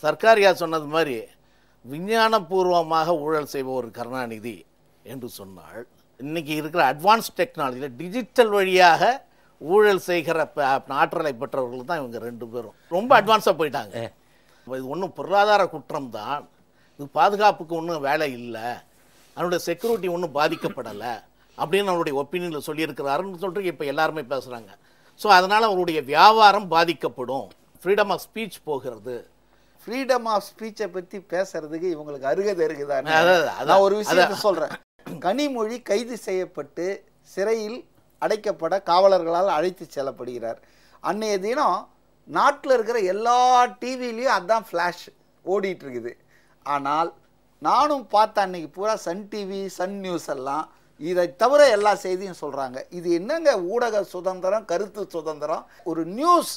சர்க்காரியா சொன்னது மாதிரி விஞ்ஞானபூர்வமாக ஊழல் செய்பவர் கருணாநிதி என்று சொன்னால், இன்னைக்கு இருக்கிற அட்வான்ஸ் டெக்னாலஜியில் டிஜிட்டல் வழியாக ஊழல் செய்கிற ஆற்றலை பெற்றவர்கள் தான் இவங்க ரெண்டு பேரும். ரொம்ப அட்வான்ஸாக போயிட்டாங்க. இது ஒன்றும் பொருளாதார குற்றம் தான், இது பாதுகாப்புக்கு ஒன்றும் வேலை இல்லை, அவனுடைய செக்யூரிட்டி ஒன்றும் பாதிக்கப்படலை அப்படின்னு அவருடைய ஒப்பீனியனில் சொல்லியிருக்கிறாருன்னு சொல்லிட்டு இப்போ எல்லாருமே பேசுகிறாங்க. ஸோ அதனால் அவருடைய வியாபாரம் பாதிக்கப்படும், ஃப்ரீடம் ஆஃப் ஸ்பீச் போகிறது. ஃப்ரீடம் ஆஃப் ஸ்பீச்சை பற்றி பேசுறதுக்கு இவங்களுக்கு அருகதை இருக்குதா? நான் ஒரு விஷயத்தை சொல்கிறேன். கனிமொழி கைது செய்யப்பட்டு சிறையில் அடைக்கப்பட காவலர்களால் அழைத்து செல்லப்படுகிறார். அன்னைய தினம் நாட்டில் இருக்கிற எல்லா டிவிலையும் அதுதான் ஃப்ளாஷ் ஓடிட்டு இருக்குது. ஆனால் நானும் பார்த்தேன், அன்னைக்கு பூரா சன் டிவி, சன் நியூஸ் எல்லாம் இதை தவிர எல்லா செய்தியும் சொல்கிறாங்க. இது என்னங்க ஊடக சுதந்திரம், கருத்து சுதந்திரம்? ஒரு நியூஸ்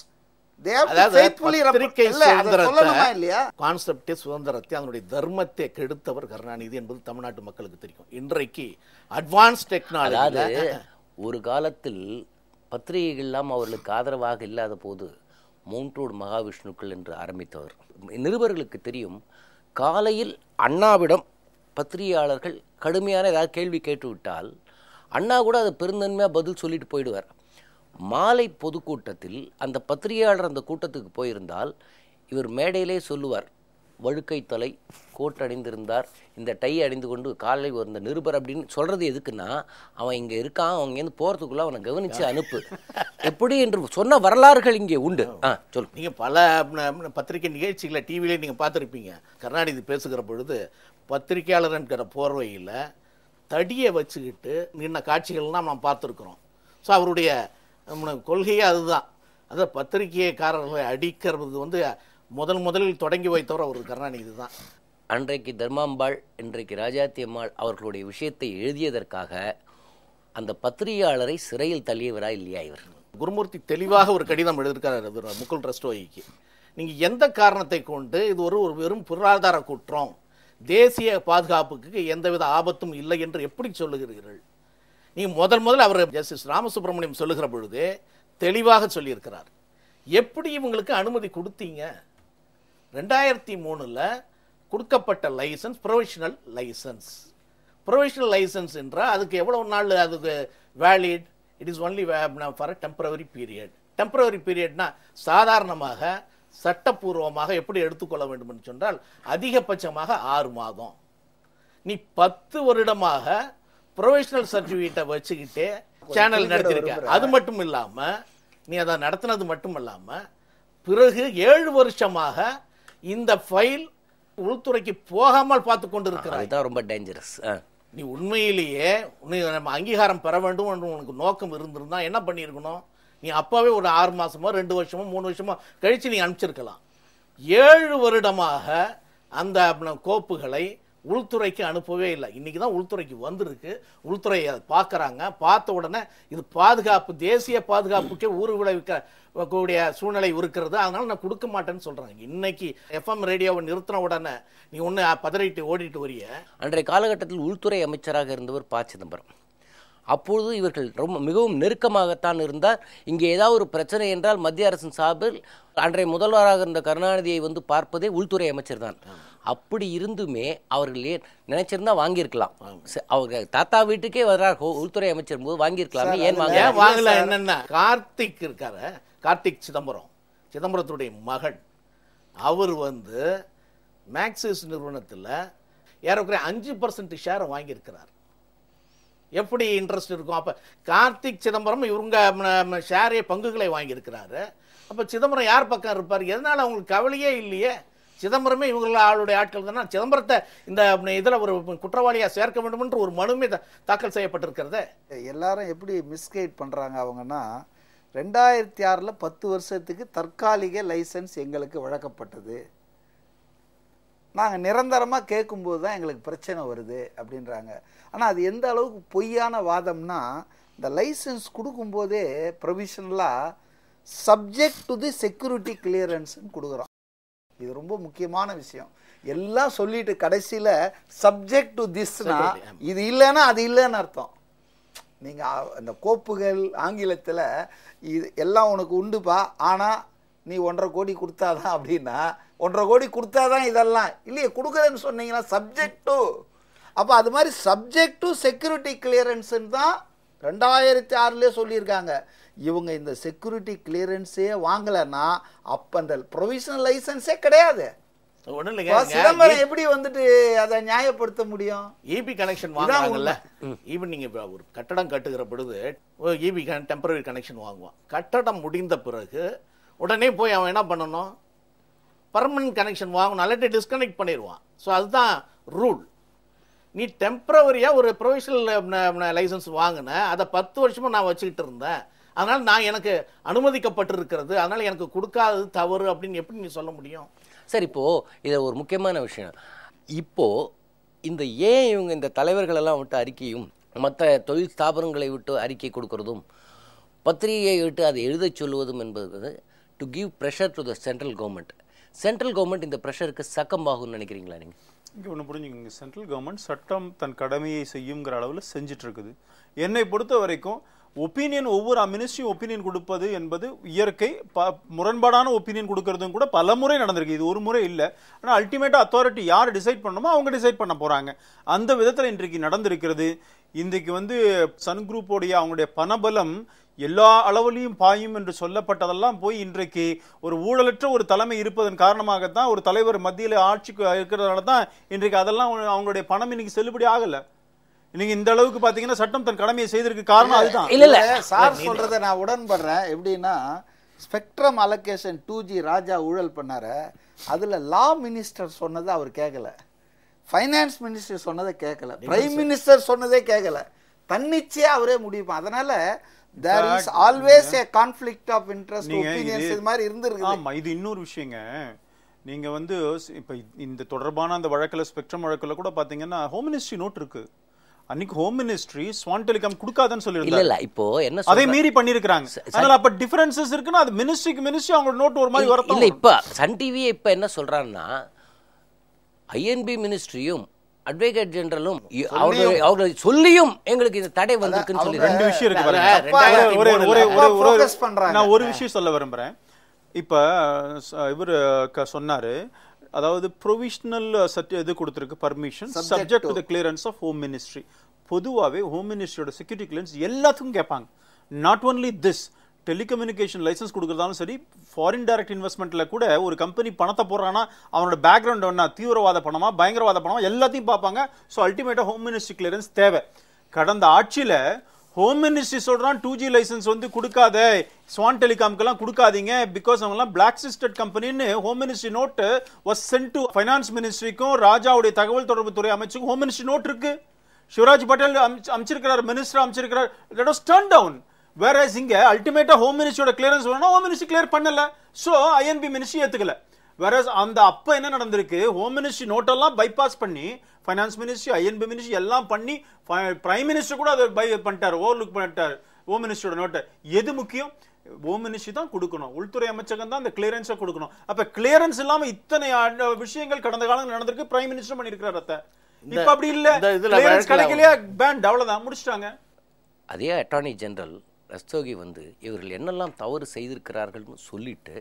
கான்செப்டே சுதந்திரத்தை, அதனுடைய தர்மத்தை கெடுத்தவர் கருணாநிதி என்பது தமிழ்நாட்டு மக்களுக்கு தெரியும். இன்றைக்கு அட்வான்ஸ் டெக்னாலஜி. ஒரு காலத்தில் பத்திரிகைகள்லாம் அவர்களுக்கு ஆதரவாக இல்லாத போது மூன்றோடு மகாவிஷ்ணுக்கள் என்று ஆரம்பித்தவர். நிருபர்களுக்கு தெரியும், காலையில் அண்ணாவிடம் பத்திரிகையாளர்கள் கடுமையான ஏதாவது கேள்வி கேட்டுவிட்டால் அண்ணா கூட அதை பெருந்தன்மையாக பதில் சொல்லிட்டு போயிடுவார். மாலை பொதுக்கூட்டத்தில் அந்த பத்திரிகையாளர் அந்த கூட்டத்துக்கு போயிருந்தால் இவர் மேடையிலே சொல்லுவார், வழுக்கை தலை, கோட் அணிந்திருந்தார், இந்த டை அணிந்து கொண்டு காலை வந்த நிருபர் அப்படின்னு சொல்கிறது எதுக்குன்னா, அவன் இங்கே இருக்கான், அவங்க இங்கேருந்து போகிறதுக்குள்ளே அவனை கவனித்து அனுப்பு எப்படி என்று சொன்ன வரலாறுகள் இங்கே உண்டு. சொல். நீங்கள் பல பத்திரிகை நிகழ்ச்சிகளை டிவியிலே நீங்கள் பார்த்துருப்பீங்க. கருணாநிதி பேசுகிற பொழுது பத்திரிகையாளர் என்கிற போர்வையில் தடியை வச்சுக்கிட்டு நின்ன காட்சிகள்லாம் நாம் பார்த்துருக்குறோம். ஸோ அவருடைய கொள்கையே அதுதான். அதை பத்திரிகைக்காரர்களை அடிக்கிறது முதலில் தொடங்கி வைத்தவர் அவர் கருணாநிதி தான். அன்றைக்கு தர்மாம்பாள், இன்றைக்கு ராஜாத்தி அம்மாள் அவர்களுடைய விஷயத்தை எழுதியதற்காக அந்த பத்திரிகையாளரை சிறையில் தள்ளியவரா இல்லையா இவர்? குருமூர்த்தி தெளிவாக ஒரு கடிதம் எழுதியிருக்காரு முகுல் ரஸ்டோயிக்கு. நீங்கள் எந்த காரணத்தை கொண்டு இது ஒரு வெறும் பொருளாதார குற்றம், தேசிய பாதுகாப்புக்கு எந்தவித ஆபத்தும் இல்லை என்று எப்படி சொல்லுகிறீர்கள்? நீங்கள் முதல்ல அவர் ஜஸ்டிஸ் ராமசுப்ரமணியம் சொல்லுகிற பொழுது தெளிவாக சொல்லியிருக்கிறார். எப்படி இவங்களுக்கு அனுமதி கொடுத்தீங்க? 2003 கொடுக்கப்பட்ட licence provisional licence. Provisional licence என்றால் அதுக்கு எவ்வளவு நாள் அதுக்கு valid? It is only for temporary period. Temporary பீரியட்னா சாதாரணமாக சட்டப்பூர்வமாக எப்படி எடுத்துக்கொள்ள வேண்டும் என்று சொன்னால் அதிகபட்சமாக 6 மாதம். நீ 10 வருடமாக ப்ரொவிஷனல் சர்டிஃபிகேட்டை வச்சுக்கிட்டே சேனல் நடத்திருக்க. அது மட்டும் இல்லாமல் நீ அதை நடத்தினது மட்டும் இல்லாமல் பிறகு 7 வருஷமாக இந்த ஃபைல் உள்துறைக்கு போகாமல் பார்த்து கொண்டு இருக்கிறாய். அதுதான் ரொம்ப டேஞ்சரஸ். நீ உண்மையிலேயே நம்ம அங்கீகாரம் பெற வேண்டும் என்று உனக்கு நோக்கம் இருந்திருந்தா என்ன பண்ணியிருக்கணும்? நீ அப்பவே ஒரு 6 மாசமோ 2 வருஷமோ 3 வருஷமோ கழிச்சு நீ அனுப்பிச்சிருக்கலாம். 7 வருடமாக அந்த கோப்புகளை உள்துறைக்கு அனுப்பவே இல்லை. இன்னைக்கு தான் உள்துறைக்கு வந்திருக்கு. உள்துறை அதை பார்க்குறாங்க. பார்த்த உடனே இது பாதுகாப்பு, தேசிய பாதுகாப்புக்கே ஊறு விளைவிக்கக்கூடிய சூழ்நிலை இருக்கிறது, அதனால நான் கொடுக்க மாட்டேன்னு சொல்றாங்க. இன்னைக்கு எஃப்எம் ரேடியோவை நிறுத்தின உடனே நீ ஒன்று பதறிட்டு ஓடிட்டு வரிய. அன்றைய காலகட்டத்தில் உள்துறை அமைச்சராக இருந்தவர் ப. சிதம்பரம். அப்பொழுது இவர்கள் மிகவும் நெருக்கமாகத்தான் இருந்தார். இங்கே ஏதாவது ஒரு பிரச்சனை என்றால் மத்திய அரசின் சார்பில் அன்றைய முதல்வராக இருந்த கருணாநிதியை வந்து பார்ப்பதே உள்துறை அமைச்சர் தான். அப்படி இருந்துமே அவர்கள் ஏன் நினைச்சிருந்தா வாங்கியிருக்கலாம். அவங்க தாத்தா வீட்டுக்கே வர்றார் உள்துறை அமைச்சர் போது வாங்கியிருக்கலாமே, ஏன் வாங்கல? என்னன்னா கார்த்திக் இருக்காரு, கார்த்திக் சிதம்பரத்துடைய மகன், அவர் வந்து மேக்சிஸ் நிறுவனத்தில் ஏறக்குறைய 5% ஷேரை வாங்கியிருக்கிறார். எப்படி இன்ட்ரெஸ்ட் இருக்கும்? அப்போ கார்த்திக் சிதம்பரம் இவங்க ஷேரே பங்குகளை வாங்கியிருக்கிறாரு. அப்போ சிதம்பரம் யார் பக்கம் இருப்பார்? எதனால் அவங்களுக்கு கவலையே இல்லையே? சிதம்பரமே இவங்களுடைய ஆட்கள் தானே. சிதம்பரத்தை இந்த இதில் ஒரு குற்றவாளியாக சேர்க்க வேண்டும் என்று ஒரு மனுமே தாக்கல் செய்யப்பட்டிருக்கிறது. எல்லாரும் எப்படி மிஸ்கைட் பண்ணுறாங்க அவங்கன்னா, 2006 10 வருஷத்துக்கு தற்காலிக லைசன்ஸ் எங்களுக்கு வழங்கப்பட்டது, நாங்கள் நிரந்தரமாக கேட்கும்போது தான் எங்களுக்கு பிரச்சனை வருது அப்படின்றாங்க. ஆனால் அது எந்த அளவுக்கு பொய்யான வாதம்னா, இந்த லைசன்ஸ் கொடுக்கும்போதே ப்ரொவிஷனலாக சப்ஜெக்ட் டு தி செக்யூரிட்டி கிளியரன்ஸ்ன்னு கொடுக்குறோம். இது ரொம்ப முக்கியமான விஷயம். எல்லாம் சொல்லிட்டு கடைசியில் சப்ஜெக்ட் டு திஸ்னா இது இல்லைன்னா அது இல்லைன்னு அர்த்தம். நீங்கள் அந்த கோப்புகள் ஆங்கிலத்தில் இது எல்லாம் உனக்கு உண்டுப்பா, ஆனால் நீ 1.5 கோடி கொடுத்தாதான் அப்படின்னா 1.5 கோடி கொடுத்தாதான் இதெல்லாம் இல்லையே, கொடுக்குறேன்னு சொன்னீங்கன்னா சப்ஜெக்ட் டு. அப்போ அது மாதிரி சப்ஜெக்ட் டு செக்யூரிட்டி கிளியரன்ஸுன்னு தான் 2006 சொல்லியிருக்காங்க. இவங்க இந்த செக்யூரிட்டி கிளியரன்ஸே வாங்கலைன்னா அப்போ அந்த ப்ரொவிஷனல் லைசன்ஸே கிடையாது. சிதம்பரம் எப்படி வந்துட்டு அதை நியாயப்படுத்த முடியும்? இபி கனெக்ஷன் வாங்குறாங்கல்ல, ஈவன் நீங்க ஒரு கட்டடம் கட்டுகிற பொழுது இபி டெம்பரரி கனெக்ஷன் வாங்குவான். கட்டடம் முடிந்த பிறகு உடனே போய் அவன் என்ன பண்ணணும்? பர்மனன்ட் கனெக்ஷன் வாங்கணும், அல்லது டிஸ்கனெக்ட் பண்ணிடுவான். ஸோ அதுதான் ரூல். நீ டெம்பரவரியாக ஒரு ப்ரொவிஷனல் லைசன்ஸ் வாங்கின, அதை 10 வருஷமாக நான் வச்சுக்கிட்டு இருந்தேன், அதனால் நான் எனக்கு அனுமதிக்கப்பட்டிருக்கிறது, அதனால் எனக்கு கொடுக்காதது தவறு அப்படின்னு எப்படி நீ சொல்ல முடியும்? சார், இப்போது இதில் ஒரு முக்கியமான விஷயம், இப்போது இந்த ஏன் இவங்க இந்த தலைவர்களெல்லாம் விட்டு அறிக்கையும் மற்ற தொழில் ஸ்தாபனங்களை விட்டு அறிக்கை கொடுக்கறதும் பத்திரிகையை விட்டு அதை எழுதச் சொல்லுவதும் என்பது to give pressure to the central government. Central government இந்த ப்ரெஷருக்கு சக்கமாகும்னு நினைக்கிறீங்களா நீங்கள்? இங்கே ஒன்று புரிஞ்சுக்கோங்க, சென்ட்ரல் கவர்மெண்ட் சட்டம் தன் கடமையை செய்யுங்கிற அளவில் செஞ்சுட்டு இருக்குது. என்னை பொறுத்த வரைக்கும் ஒப்பீனியன், ஒவ்வொரு மினிஸ்ட்ரியும் ஒப்பீனியன் கொடுப்பது என்பது இயற்கை. முரண்பாடான ஒப்பீனியன் கொடுக்கறதும் கூட பல முறை நடந்திருக்கு, இது ஒரு முறை இல்லை. ஆனால் அல்டிமேட்டாக அத்தாரிட்டி யார் டிசைட் பண்ணணுமோ அவங்க டிசைட் பண்ண போகிறாங்க. அந்த விதத்தில் இன்றைக்கு நடந்திருக்கிறது. இன்றைக்கு வந்து சன் குரூப்போடைய அவங்களுடைய பணபலம் எல்லா அளவிலையும் பாயும் என்று சொல்லப்பட்டதெல்லாம் போய் இன்றைக்கு ஒரு ஊழலற்ற ஒரு தலைமை இருப்பதன் காரணமாகத்தான், ஒரு தலைவர் மத்தியில் ஆட்சிக்கு இருக்கிறதுனால தான் இன்றைக்கு அதெல்லாம் அவங்களுடைய பணம் இன்னைக்கு செல்லுபடி ஆகலை. இன்னைக்கு இந்த அளவுக்கு பாத்தீங்கன்னா சட்டம் தன் கடமையை செய்திருக்கு காரணம் அதுதான். இல்ல சார் சொல்றதை நான் உடன்படுறேன். எப்படின்னா, ஸ்பெக்ட்ரம் அலோகேஷன் 2G ராஜா ஊழல் பண்ணாரு, அதுல லா மினிஸ்டர் சொன்னதை அவர் கேட்கல, ஃபைனான்ஸ் மினிஸ்டர் சொன்னதை கேட்கல, பிரைம் மினிஸ்டர் சொன்னதே கேட்கல, தன்னிச்சையா அவரே முடிப்பான். அதனால there is always a conflict of interest opinions இது மாதிரி இருந்திருக்கு. ஆமா, இது இன்னொரு விஷயங்க. நீங்க வந்து இப்ப இந்த தொடர்பான அந்த வழக்குல, ஸ்பெக்ட்ரம் வழக்குல கூட பாத்தீங்கன்னா ஹோம் மினிஸ்ட்ரி நோட் இருக்கு. அன்னைக்கு ஹோம் மினிஸ்ட்ரி ஸ்வான் டெலிகாம் கொடுக்காதன்னு சொல்லிருந்தாங்க. இல்ல இப்போ என்ன அதை மீறி பண்ணிருக்காங்க. அதனால அப்ப டிஃபரன்சஸ் இருக்குன்னா அது மினிஸ்ட்ரிக்கு மினிஸ்ட்ரி அவங்க நோட் ஒரு மாதிரி வரணும். இல்ல இப்ப சன் டிவி இப்ப என்ன சொல்றாங்கன்னா, ஐஎன்பி மினிஸ்ட்ரியும் அட்வொகேட் ஜெனரலும் அவங்க சொல்லியும் எங்களுக்கு இந்த தடை வந்திருக்குன்னு சொல்லி ரெண்டு விஷயம் இருக்கு. நான் ஒரு விஷயம் சொல்ல விரும்புறேன். இப்ப இவர் சொன்னாரு, அதாவது ப்ரொவிஷனல் இது கொடுத்திருக்கு permission subject to the clearance of home ministry. பொதுவாகவே ஹோம் மினிஸ்ட்ரியோட செக்யூரிட்டி கிளியரன்ஸ் எல்லாத்துக்கும் கேட்பாங்க. Not only this, telecommunication licence கொடுக்கறதாலும் சரி, ஃபாரின் டைரக்ட் இன்வெஸ்ட்மெண்ட்ல கூட ஒரு கம்பெனி பணத்தை போடுறாங்கன்னா அவனோட பேக்ரவுண்ட் என்ன, தீவிரவாத பணமா பயங்கரவாத பணமா எல்லாத்தையும் பார்ப்பாங்க. ஸோ அல்டிமேட்டா ஹோம் மினிஸ்ட்ரி கிளியரன்ஸ் தேவை. கடந்த ஆட்சியில ஹோம் மினிஸ்ட்ரி சொல்றான் 2G லைசன்ஸ் வந்து கொடுக்காத, ஸ்வான் டெலிகாம்க்கெல்லாம் கொடுக்காதீங்க, பிகாஸ் அவங்கலாம் பிளாக் லிஸ்டட் கம்பெனின்னு home ministry note was sent to finance மினிஸ்ட்ரிக்கும் ராஜாவுடைய தகவல் தொடர்பு துறை அமைச்சுக்கும் ஹோம் மினிஸ்ட்ரி நோட் இருக்கு. சிவராஜ் பட்டேல் அமைச்சிருக்கிறார், மினிஸ்டர் அமைச்சிருக்கிறார். That was turn down. Whereas இங்க அல்டிமேட்டா ஹோம் மினிஸ்ட்ரியோட கிளியரன்ஸ் வேணும்னா ஹோம் மினிஸ்ட்ரி கிளியர் பண்ணல. சோ ஐஎன்பி மினிஸ்ட்ரி ஏத்துக்கல. Whereas அந்த அப்ப என்ன நடந்திருக்கு, ஹோம் மினிஸ்ட்ரி நோட்டெல்லாம் பைபாஸ் பண்ணி ஃபைனான்ஸ் மினிஸ்ட்ரி, ஐஎன்பி மினிஸ்ட்ரி எல்லாம் பண்ணி பிரைம் மினிஸ்டர் கூட அதை பண்ணிட்டாரு, ஓவர்லுக் பண்ணிட்டாரு ஹோம் மினிஸ்ட்ரியோட நோட்டை. எது முக்கியம்? ஹோம் மினிஸ்ட்ரி தான் கொடுக்கணும், உள்துறை அமைச்சகம் தான் அந்த கிளியரன்ஸை கொடுக்கணும். அப்ப கிளியரன்ஸ் இல்லாம இத்தனை விஷயங்கள் கடந்த காலங்கள் நடந்திருக்கு, பிரைம் மினிஸ்டர் பண்ணிருக்கிறார். இப்ப அப்படி இல்ல, கிடைக்கலையா பேண்ட், அவ்வளவுதான் முடிச்சிட்டாங்க. அதே அட்டார்னி ஜெனரல் ரஸ்தோகி வந்து இவர்கள் என்னெல்லாம் தவறு செய்திருக்கிறார்கள்னு சொல்லிட்டு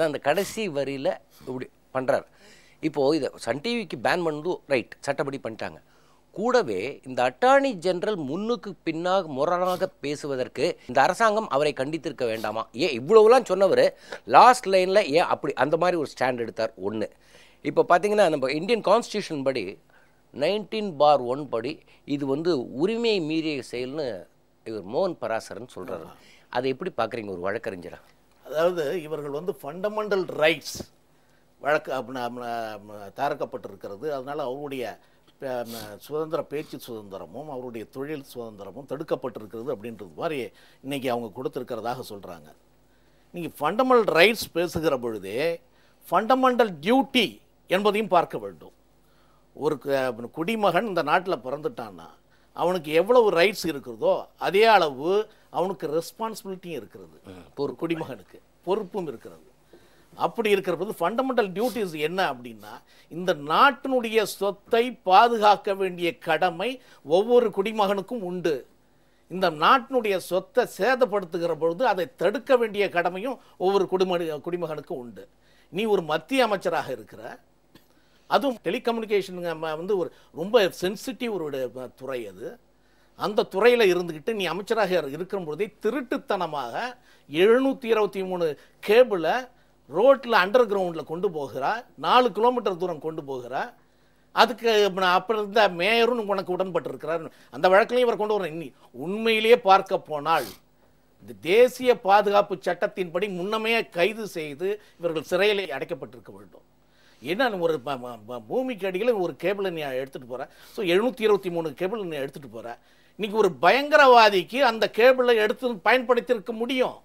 அந்த கடைசி வரியில் இப்படி பண்ணுறார். இப்போது இதை சன் டிவிக்கு பேன் பண்ணது ரைட், சட்டப்படி பண்ணிட்டாங்க. கூடவே இந்த அட்டார்னி ஜெனரல் முன்னுக்கு பின்னாக முரணாக பேசுவதற்கு இந்த அரசாங்கம் அவரை கண்டித்திருக்க வேண்டாமா? ஏன் இவ்வளவுலாம் சொன்னவர் லாஸ்ட் லைனில் ஏன் அப்படி அந்த மாதிரி ஒரு ஸ்டாண்ட் எடுத்தார்? ஒன்று. இப்போ பார்த்தீங்கன்னா நம்ம இந்தியன் கான்ஸ்டியூஷன் படி 19(1) படி இது வந்து உரிமையை மீறிய செயல்னு இவர் மோகன் பராசரன் சொல்கிறாரு. அதை எப்படி பார்க்குறீங்க ஒரு வழக்கறிஞரா? அதாவது இவர்கள் வந்து ஃபண்டமெண்டல் ரைட்ஸ் வழக்கு தாரக்கப்பட்டிருக்கிறது. அதனால் அவருடைய சுதந்திர பேச்சு சுதந்திரமும் அவருடைய தொழில் சுதந்திரமும் தடுக்கப்பட்டிருக்கிறது அப்படின்றது மாதிரி இன்றைக்கி அவங்க கொடுத்துருக்கிறதாக சொல்கிறாங்க. நீங்கள் ஃபண்டமெண்டல் ரைட்ஸ் பேசுகிற பொழுதே ஃபண்டமெண்டல் டியூட்டி என்பதையும் பார்க்க வேண்டும். ஒரு குடிமகன் இந்த நாட்டில் பிறந்துட்டான்னா அவனுக்கு எவ்வளவு ரைட்ஸ் இருக்கிறதோ அதே அளவு அவனுக்கு ரெஸ்பான்சிபிலிட்டியும் இருக்கிறது. ஒரு குடிமகனுக்கு பொறுப்பும் இருக்கிறது. அப்படி இருக்கிறது ஃபண்டமெண்டல் டியூட்டிஸ் என்ன அப்படின்னா, இந்த நாட்டினுடைய சொத்தை பாதுகாக்க வேண்டிய கடமை ஒவ்வொரு குடிமகனுக்கும் உண்டு. இந்த நாட்டினுடைய சொத்தை சேதப்படுத்துகிற பொழுது அதை தடுக்க வேண்டிய கடமையும் ஒவ்வொரு குடிமகனுக்கும் உண்டு. நீ ஒரு மத்திய அமைச்சராக இருக்கிற, அதுவும் டெலிகம்யூனிகேஷன் வந்து ஒரு ரொம்ப சென்சிட்டிவ் ஒரு துறை. அது அந்த துறையில் இருந்துக்கிட்டு நீ அமைச்சராக இருக்கிற பொழுதே திருட்டுத்தனமாக 723 கேபிளை ரோட்டில் அண்டர் கிரவுண்டில் கொண்டு போகிறா, 4 கிலோமீட்டர் தூரம் கொண்டு போகிறா. அதுக்கு அப்புறம் இருந்த மேயரும் உனக்கு உடன்பட்டு இருக்கிறார். அந்த வழக்கிலையும் இவர் கொண்டு வர. உண்மையிலேயே பார்க்க போனால் இந்த தேசிய பாதுகாப்பு சட்டத்தின்படி முன்னமே கைது செய்து இவர்கள் சிறையில் அடைக்கப்பட்டிருக்க வேண்டும். ஏன்னா ஒரு பூமிக்கு அடியில் ஒரு கேபிளை நீ எடுத்துகிட்டு போகிற. ஸோ 723 கேபிள் நீ எடுத்துகிட்டு போகிற. இன்னைக்கு ஒரு பயங்கரவாதிக்கு அந்த கேபிளை எடுத்து பயன்படுத்தியிருக்க முடியும்.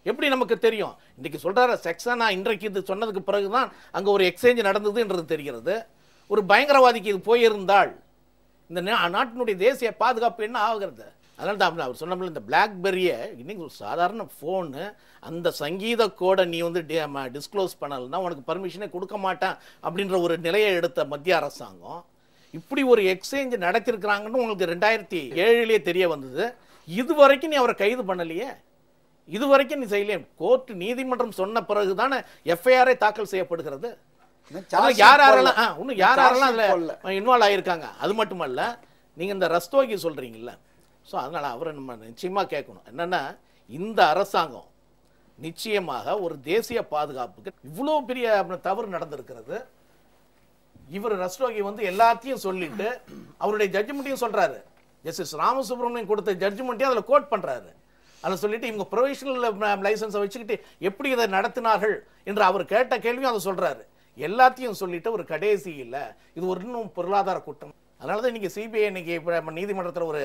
எப்படி நமக்கு தெரியும்? இன்றைக்கி சொல்கிறார செக்ஸனா இன்றைக்கு இது சொன்னதுக்கு பிறகு தான் அங்கே ஒரு எக்ஸ்சேஞ்ச் நடந்ததுன்றது தெரிகிறது. ஒரு பயங்கரவாதிக்கு இது போயிருந்தால் இந்த நாட்டினுடைய தேசிய பாதுகாப்பு என்ன ஆகிறது? அதனால தான் அவர் சொன்ன இந்த பிளாக்பெரியை இன்னைக்கு ஒரு சாதாரண ஃபோனு, அந்த சங்கீத கோடை நீ வந்து டிஸ்க்ளோஸ் பண்ணலைன்னா உனக்கு பர்மிஷனே கொடுக்க மாட்டேன் அப்படின்ற ஒரு நிலையை எடுத்த மத்திய அரசாங்கம் இப்படி ஒரு எக்ஸ்சேஞ்ச் நடத்திருக்கிறாங்கன்னு உங்களுக்கு 2007 தெரிய வந்தது. இது வரைக்கும் நீ அவரை கைது பண்ணலையே, இது வரைக்கும் நீ செய்யலையே. கோர்ட்டு நீதிமன்றம் சொன்ன பிறகு தானே எஃப்ஐஆரே தாக்கல் செய்யப்படுகிறது. யாரெல்லாம் இன்னும் யாரெல்லாம் அதில் இன்வால்வ் ஆகியிருக்காங்க. அது மட்டுமல்ல, நீங்கள் இந்த ரஸ்தோகி சொல்கிறீங்கல்ல, ஸோ அதனால் அவரை நம்ம நிச்சயமாக கேட்கணும். என்னென்னா, இந்த அரசாங்கம் நிச்சயமாக ஒரு தேசிய பாதுகாப்புக்கு இவ்வளோ பெரிய தவறு நடந்திருக்கிறது. இவர் ரஸ்தோகி வந்து எல்லாத்தையும் சொல்லிட்டு அவருடைய ஜட்ஜ்மெண்ட்டையும் சொல்கிறாரு. ஜஸ்டிஸ் ராமசுப்ரமணியன் கொடுத்த ஜட்ஜ்மெண்ட்டையும் அதில் கோட் பண்ணுறாரு. அதை சொல்லிட்டு இவங்க ப்ரொவிஷனல் லைசன்ஸை வச்சுக்கிட்டு எப்படி இதை நடத்தினார்கள் என்று அவர் கேட்ட கேள்வியும் அதை சொல்கிறாரு. எல்லாத்தையும் சொல்லிட்டு ஒரு கடைசியில் இது ஒரு இன்னும் பொருளாதார குற்றம். அதனால தான் இன்றைக்கி சிபிஐ இன்னைக்கு நீதிமன்றத்தில் ஒரு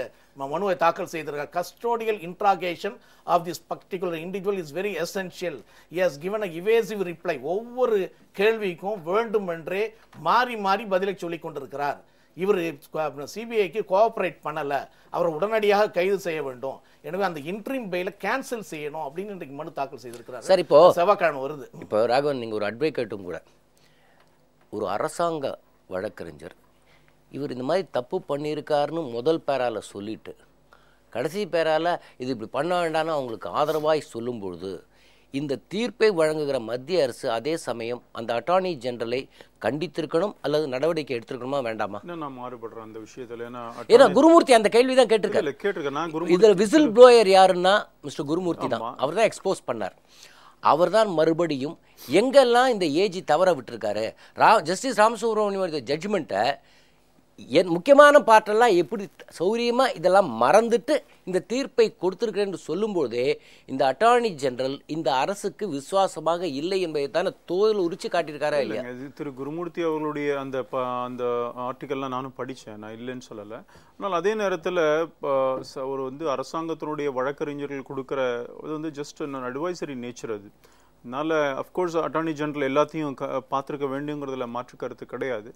மனுவை தாக்கல் செய்திருக்கார். Custodial interrogation of this particular individual is very essential. He has given a evasive reply. ஒவ்வொரு கேள்விக்கும் வேண்டுமென்றே மாறி மாறி பதிலை சொல்லிக் கொண்டிருக்கிறார். இவர் சிபிஐக்கு கோஆபரேட் பண்ணலை, அவரை உடனடியாக கைது செய்ய வேண்டும், எனவே அந்த இன்ட்ரீம் பெயிலை கேன்சல் செய்யணும் அப்படின்னு இன்றைக்கு மனு தாக்கல் செய்திருக்கிறார். சார், இப்போ செவ்வாய்க்கிழமை வருது. இப்போ ராகவன், நீங்கள் ஒரு அட்வொகேட்டும் கூட, ஒரு அரசாங்க வழக்கறிஞர், இவர் இந்த மாதிரி தப்பு பண்ணியிருக்காருன்னு முதல் பேரால சொல்லிட்டு கடைசி பேரால இது இப்படி பண்ண வேண்டாம்னு அவங்களுக்கு ஆதரவாய் சொல்லும்பொழுது இந்த தீர்ப்பை வழங்குகிற மத்திய அரசு அதே சமயம் அந்த அட்டார்னி ஜெனரலை கண்டித்திருக்கணும் அல்லது நடவடிக்கை எடுத்திருக்கணுமா வேண்டாமா? நான் மாறுபடுறேன் அந்த விஷயத்துல. ஏன்னா குருமூர்த்தி அந்த கேள்விதான் கேட்டிருக்காரு. இதுல விசில் ப்ளோயர் யாருன்னா மிஸ்டர் குருமூர்த்தி தான். அவர் தான் எக்ஸ்போஸ் பண்ணார். அவர் தான் மறுபடியும் எங்கெல்லாம் இந்த ஏஜி தவற விட்டுருக்காரு, ஜஸ்டிஸ் ராமசுப்ரமணியம் ஜட்ஜ்மெண்ட்டை முக்கியமான பாட்டெல்லாம் எப்படி சௌரியமாக இதெல்லாம் மறந்துட்டு இந்த தீர்ப்பை கொடுத்துருக்கிறேன்னு சொல்லும்போதே இந்த அட்டார்னி ஜெனரல் இந்த அரசுக்கு விசுவாசமாக இல்லை என்பதை தானே தோல் உரிச்சு காட்டியிருக்காரா இல்லையா? திரு குருமூர்த்தி அவர்களுடைய அந்த ஆர்டிக்கல்லாம் நானும் படித்தேன், நான் இல்லைன்னு சொல்லலை. ஆனால் அதே நேரத்தில் ஒரு வந்து அரசாங்கத்தினுடைய வழக்கறிஞர்கள் கொடுக்குற இது வந்து ஜஸ்ட் அட்வைசரி நேச்சர். அது அதனால அஃப்கோர்ஸ் அட்டார்னி ஜெனரல் எல்லாத்தையும் பார்த்துருக்க வேண்டுங்கிறதுல மாற்று கருத்து கிடையாது.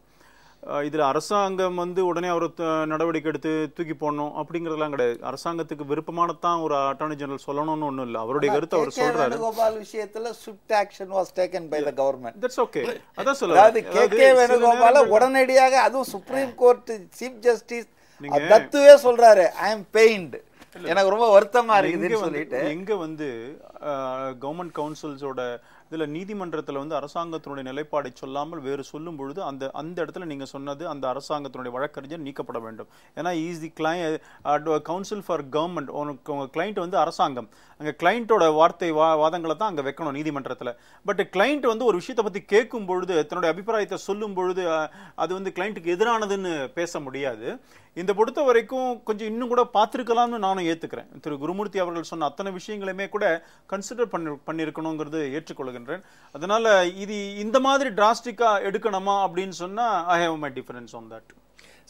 இதில் அரசாங்கம் வந்து உடனே அவர் நடவடிக்கை எடுத்து தூக்கி போடணும் அப்படிங்கிறதுலாம் கிடையாது. அரசாங்கத்துக்கு விருப்பமானதான் ஒரு அட்டார்னி ஜெனரல் சொல்லணும்னு ஒன்றும் இல்லை. அவருடைய கருத்து அவர் சொல்றாரு. வேணுகோபால் விஷயத்துல swift action was taken by the government. That's okay. அதான் சொல்றேன். அதாவது கே வேணுகோபால உடனடியாக, அதுவும் சுப்ரீம் கோர்ட் சீஃப் ஜஸ்டிஸ் தத்துவே சொல்றாரு, ஐ அம் பெயின்ட், எனக்கு ரொம்ப வருத்தமா இருக்குதுன்னு சொல்லிட்டு எங்க வந்து கவர்மெண்ட் கவுன்சில்ஸோட இதுல நீதிமன்றத்துல வந்து அரசாங்கத்தினுடைய நிலைப்பாடை சொல்லாமல் வேறு சொல்லும் பொழுது அந்த இடத்துல நீங்க சொன்னது அந்த அரசாங்கத்தினுடைய வழக்கறிஞர் நீக்கப்பட வேண்டும். ஏன்னா is the council for government. உங்க கிளைண்ட் வந்து அரசாங்கம், அங்க கிளைண்டோட வாதங்களை தான் அங்க வைக்கணும் நீதிமன்றத்துல. பட் கிளைண்ட் வந்து ஒரு விஷயத்தை பத்தி கேட்கும் பொழுது, தன்னுடைய அபிப்பிராயத்தை சொல்லும் பொழுது அது வந்து கிளைண்ட்டுக்கு எதிரானதுன்னு பேச முடியாது. இந்த பொறுத்த வரைக்கும் கொஞ்சம் இன்னும் கூட பார்த்துருக்கலாம்னு நானும் ஏத்துக்கிறேன். திரு குருமூர்த்தி அவர்கள் சொன்ன அத்தனை விஷயங்களுமே கூட கன்சிடர் பண்ணியிருக்கணுங்கிறது ஏற்றுக்கொள்கின்றேன். அதனால இது இந்த மாதிரி டிராஸ்டிக்கா எடுக்கணுமா அப்படின்னு சொன்னா I have my difference on that.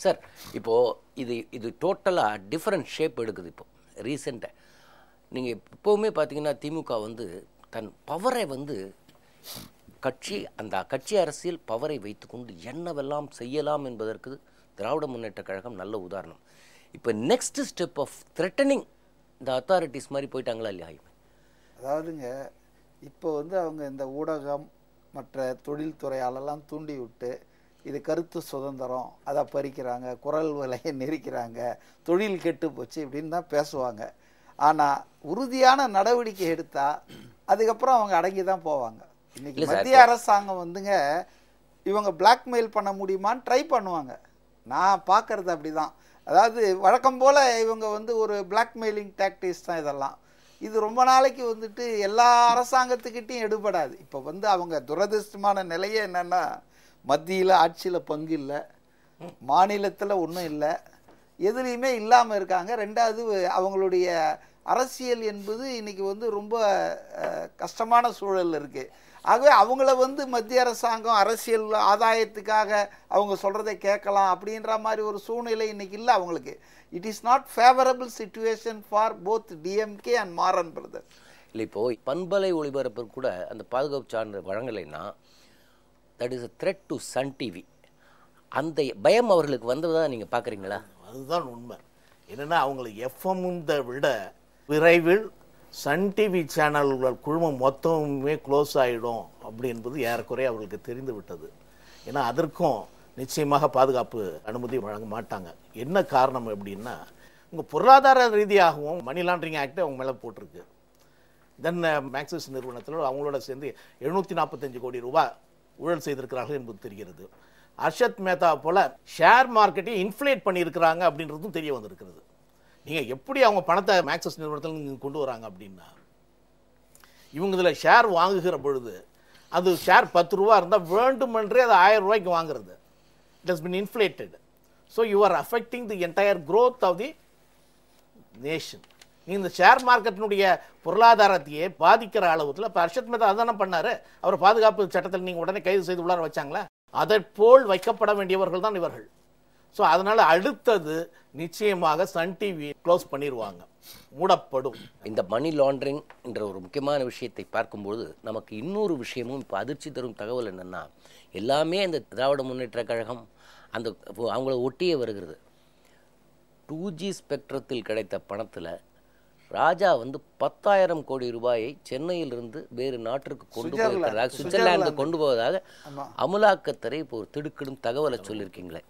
Sir, இப்போ இது டோட்டலாக டிஃப்ரெண்ட் ஷேப் எடுக்குது. இப்போ ரீசெண்டாக நீங்கள் இப்போவுமே பார்த்தீங்கன்னா திமுக வந்து தன் பவரை வந்து அந்த கட்சி அரசியல் பவரை வைத்துக்கொண்டு என்னவெல்லாம் செய்யலாம் என்பதற்கு திராவிட முன்னேற்ற கழகம் நல்ல உதாரணம். இப்போ நெக்ஸ்ட் ஸ்டெப் ஆஃப் த்ரெட்டனிங் இந்த அத்தாரிட்டிஸ் மாதிரி போயிட்டாங்களா இல்லையா? அதாவதுங்க, இப்போ வந்து அவங்க இந்த ஊடகம் மற்ற தொழில்துறையாலெல்லாம் தூண்டி விட்டு இது கருத்து சுதந்திரம், அதை பறிக்கிறாங்க, குரல் விலையை நெரிக்கிறாங்க, தொழில் கெட்டு போச்சு இப்படின்னு தான் பேசுவாங்க. ஆனால் உறுதியான நடவடிக்கை எடுத்தால் அதுக்கப்புறம் அவங்க அடங்கி தான் போவாங்க. இன்னைக்கு மத்திய அரசாங்கம் வந்துங்க இவங்க பிளாக்மெயில் பண்ண முடியுமான்னு ட்ரை பண்ணுவாங்க. நான் பார்க்கறது அப்படிதான். அதாவது வழக்கம் போல் இவங்க வந்து ஒரு பிளாக்மெயிலிங் டாக்டிக்ஸ் தான் இதெல்லாம். இது ரொம்ப நாளைக்கு வந்துட்டு எல்லா அரசாங்கத்துக்கிட்டையும் எடுபடாது. இப்போ வந்து அவங்க துரதிருஷ்டமான நிலையே என்னென்னா, மத்தியில் ஆட்சியில் பங்கு இல்லை, மாநிலத்தில் ஒன்றும் இல்லை, எதுலேயுமே இல்லாமல் இருக்காங்க. ரெண்டாவது அவங்களுடைய அரசியல் என்பது இன்றைக்கி வந்து ரொம்ப கஷ்டமான சூழலில் இருக்குது. ஆகவே அவங்கள வந்து மத்திய அரசாங்கம் அரசியல் ஆதாயத்துக்காக அவங்க சொல்கிறதை கேட்கலாம் அப்படின்ற மாதிரி ஒரு சூழ்நிலை இன்றைக்கி இல்லை அவங்களுக்கு. It is not favourable situation for both DMK and Maran brother. இல்லை, இப்போது பண்பலை ஒளிபரப்பு கூட அந்த பாதுகாப்பு சார்ந்த வழங்கலைன்னா that is a threat to Sun TV. அந்த பயம் அவர்களுக்கு வந்ததாக நீங்கள் பார்க்குறீங்களா? அதுதான் உண்மை. என்னென்னா அவங்களுக்கு எஃப்எம்முதை விட விரைவில் சன் டிவி சேனல்கள் குழுமம் மொத்தமுமே க்ளோஸ் ஆகிடும் அப்படி என்பது ஏறக்குறைய அவர்களுக்கு தெரிந்து விட்டது. ஏன்னா அதற்கும் நிச்சயமாக பாதுகாப்பு அனுமதி வழங்க மாட்டாங்க. என்ன காரணம் அப்படின்னா, உங்கள் பொருளாதார ரீதியாகவும் மணி லாண்டரிங் ஆக்ட் அவங்க மேலே போட்டிருக்கு. தென் மேக்சிஸ் நிறுவனத்தில் அவங்களோட சேர்ந்து 745 கோடி ரூபாய் ஊழல் செய்திருக்கிறார்கள் என்பது தெரிகிறது. அர்ஷத் மேத்தா போல ஷேர் மார்க்கெட்டை இன்ஃப்ளேட் பண்ணியிருக்கிறாங்க அப்படின்றதும் தெரிய வந்திருக்கிறது. நீங்கள் எப்படி அவங்க பணத்தை மேக்சிஸ் நிறுவனத்தில் கொண்டு வராங்க அப்படின்னா, இவங்க இதில் ஷேர் வாங்குகிற பொழுது அது ஷேர் 10 ரூபா இருந்தால் வேண்டுமென்றே அது 1000 ரூபாய்க்கு வாங்குறது. It has been inflated. So you are affecting the entire growth of the nation. நீ இந்த ஷேர் மார்க்கெட்டினுடைய பொருளாதாரத்தையே பாதிக்கிற அளவுக்கு இப்போ அர்ஷத் மேத்தா அதானே பண்ணார். அவர் பாதுகாப்பு சட்டத்தில் நீங்கள் உடனே கைது செய்து உள்ளார வச்சாங்களா? அதை போல் வைக்கப்பட வேண்டியவர்கள் தான் இவர்கள். ஸோ அதனால் அடுத்தது நிச்சயமாக சன் டிவி க்ளோஸ் பண்ணிடுவாங்க, மூடப்படும். இந்த மணி லாண்டரிங் என்ற ஒரு முக்கியமான விஷயத்தை பார்க்கும்போது நமக்கு இன்னொரு விஷயமும் இப்போ அதிர்ச்சி தரும் தகவல் என்னென்னா, எல்லாமே அந்த திராவிட முன்னேற்ற கழகம் அந்த அவங்கள ஒட்டியே வருகிறது. 2G ஸ்பெக்ட்ரத்தில் கிடைத்த பணத்தில் ராஜா வந்து 10,000 கோடி ரூபாயை சென்னையிலிருந்து வேறு நாட்டிற்கு கொண்டு போவதாக, சுவிட்சர்லாந்து கொண்டு போவதாக அமலாக்கத்துறை இப்போ ஒரு திடுக்கிடும் தகவலை சொல்லியிருக்கீங்களே,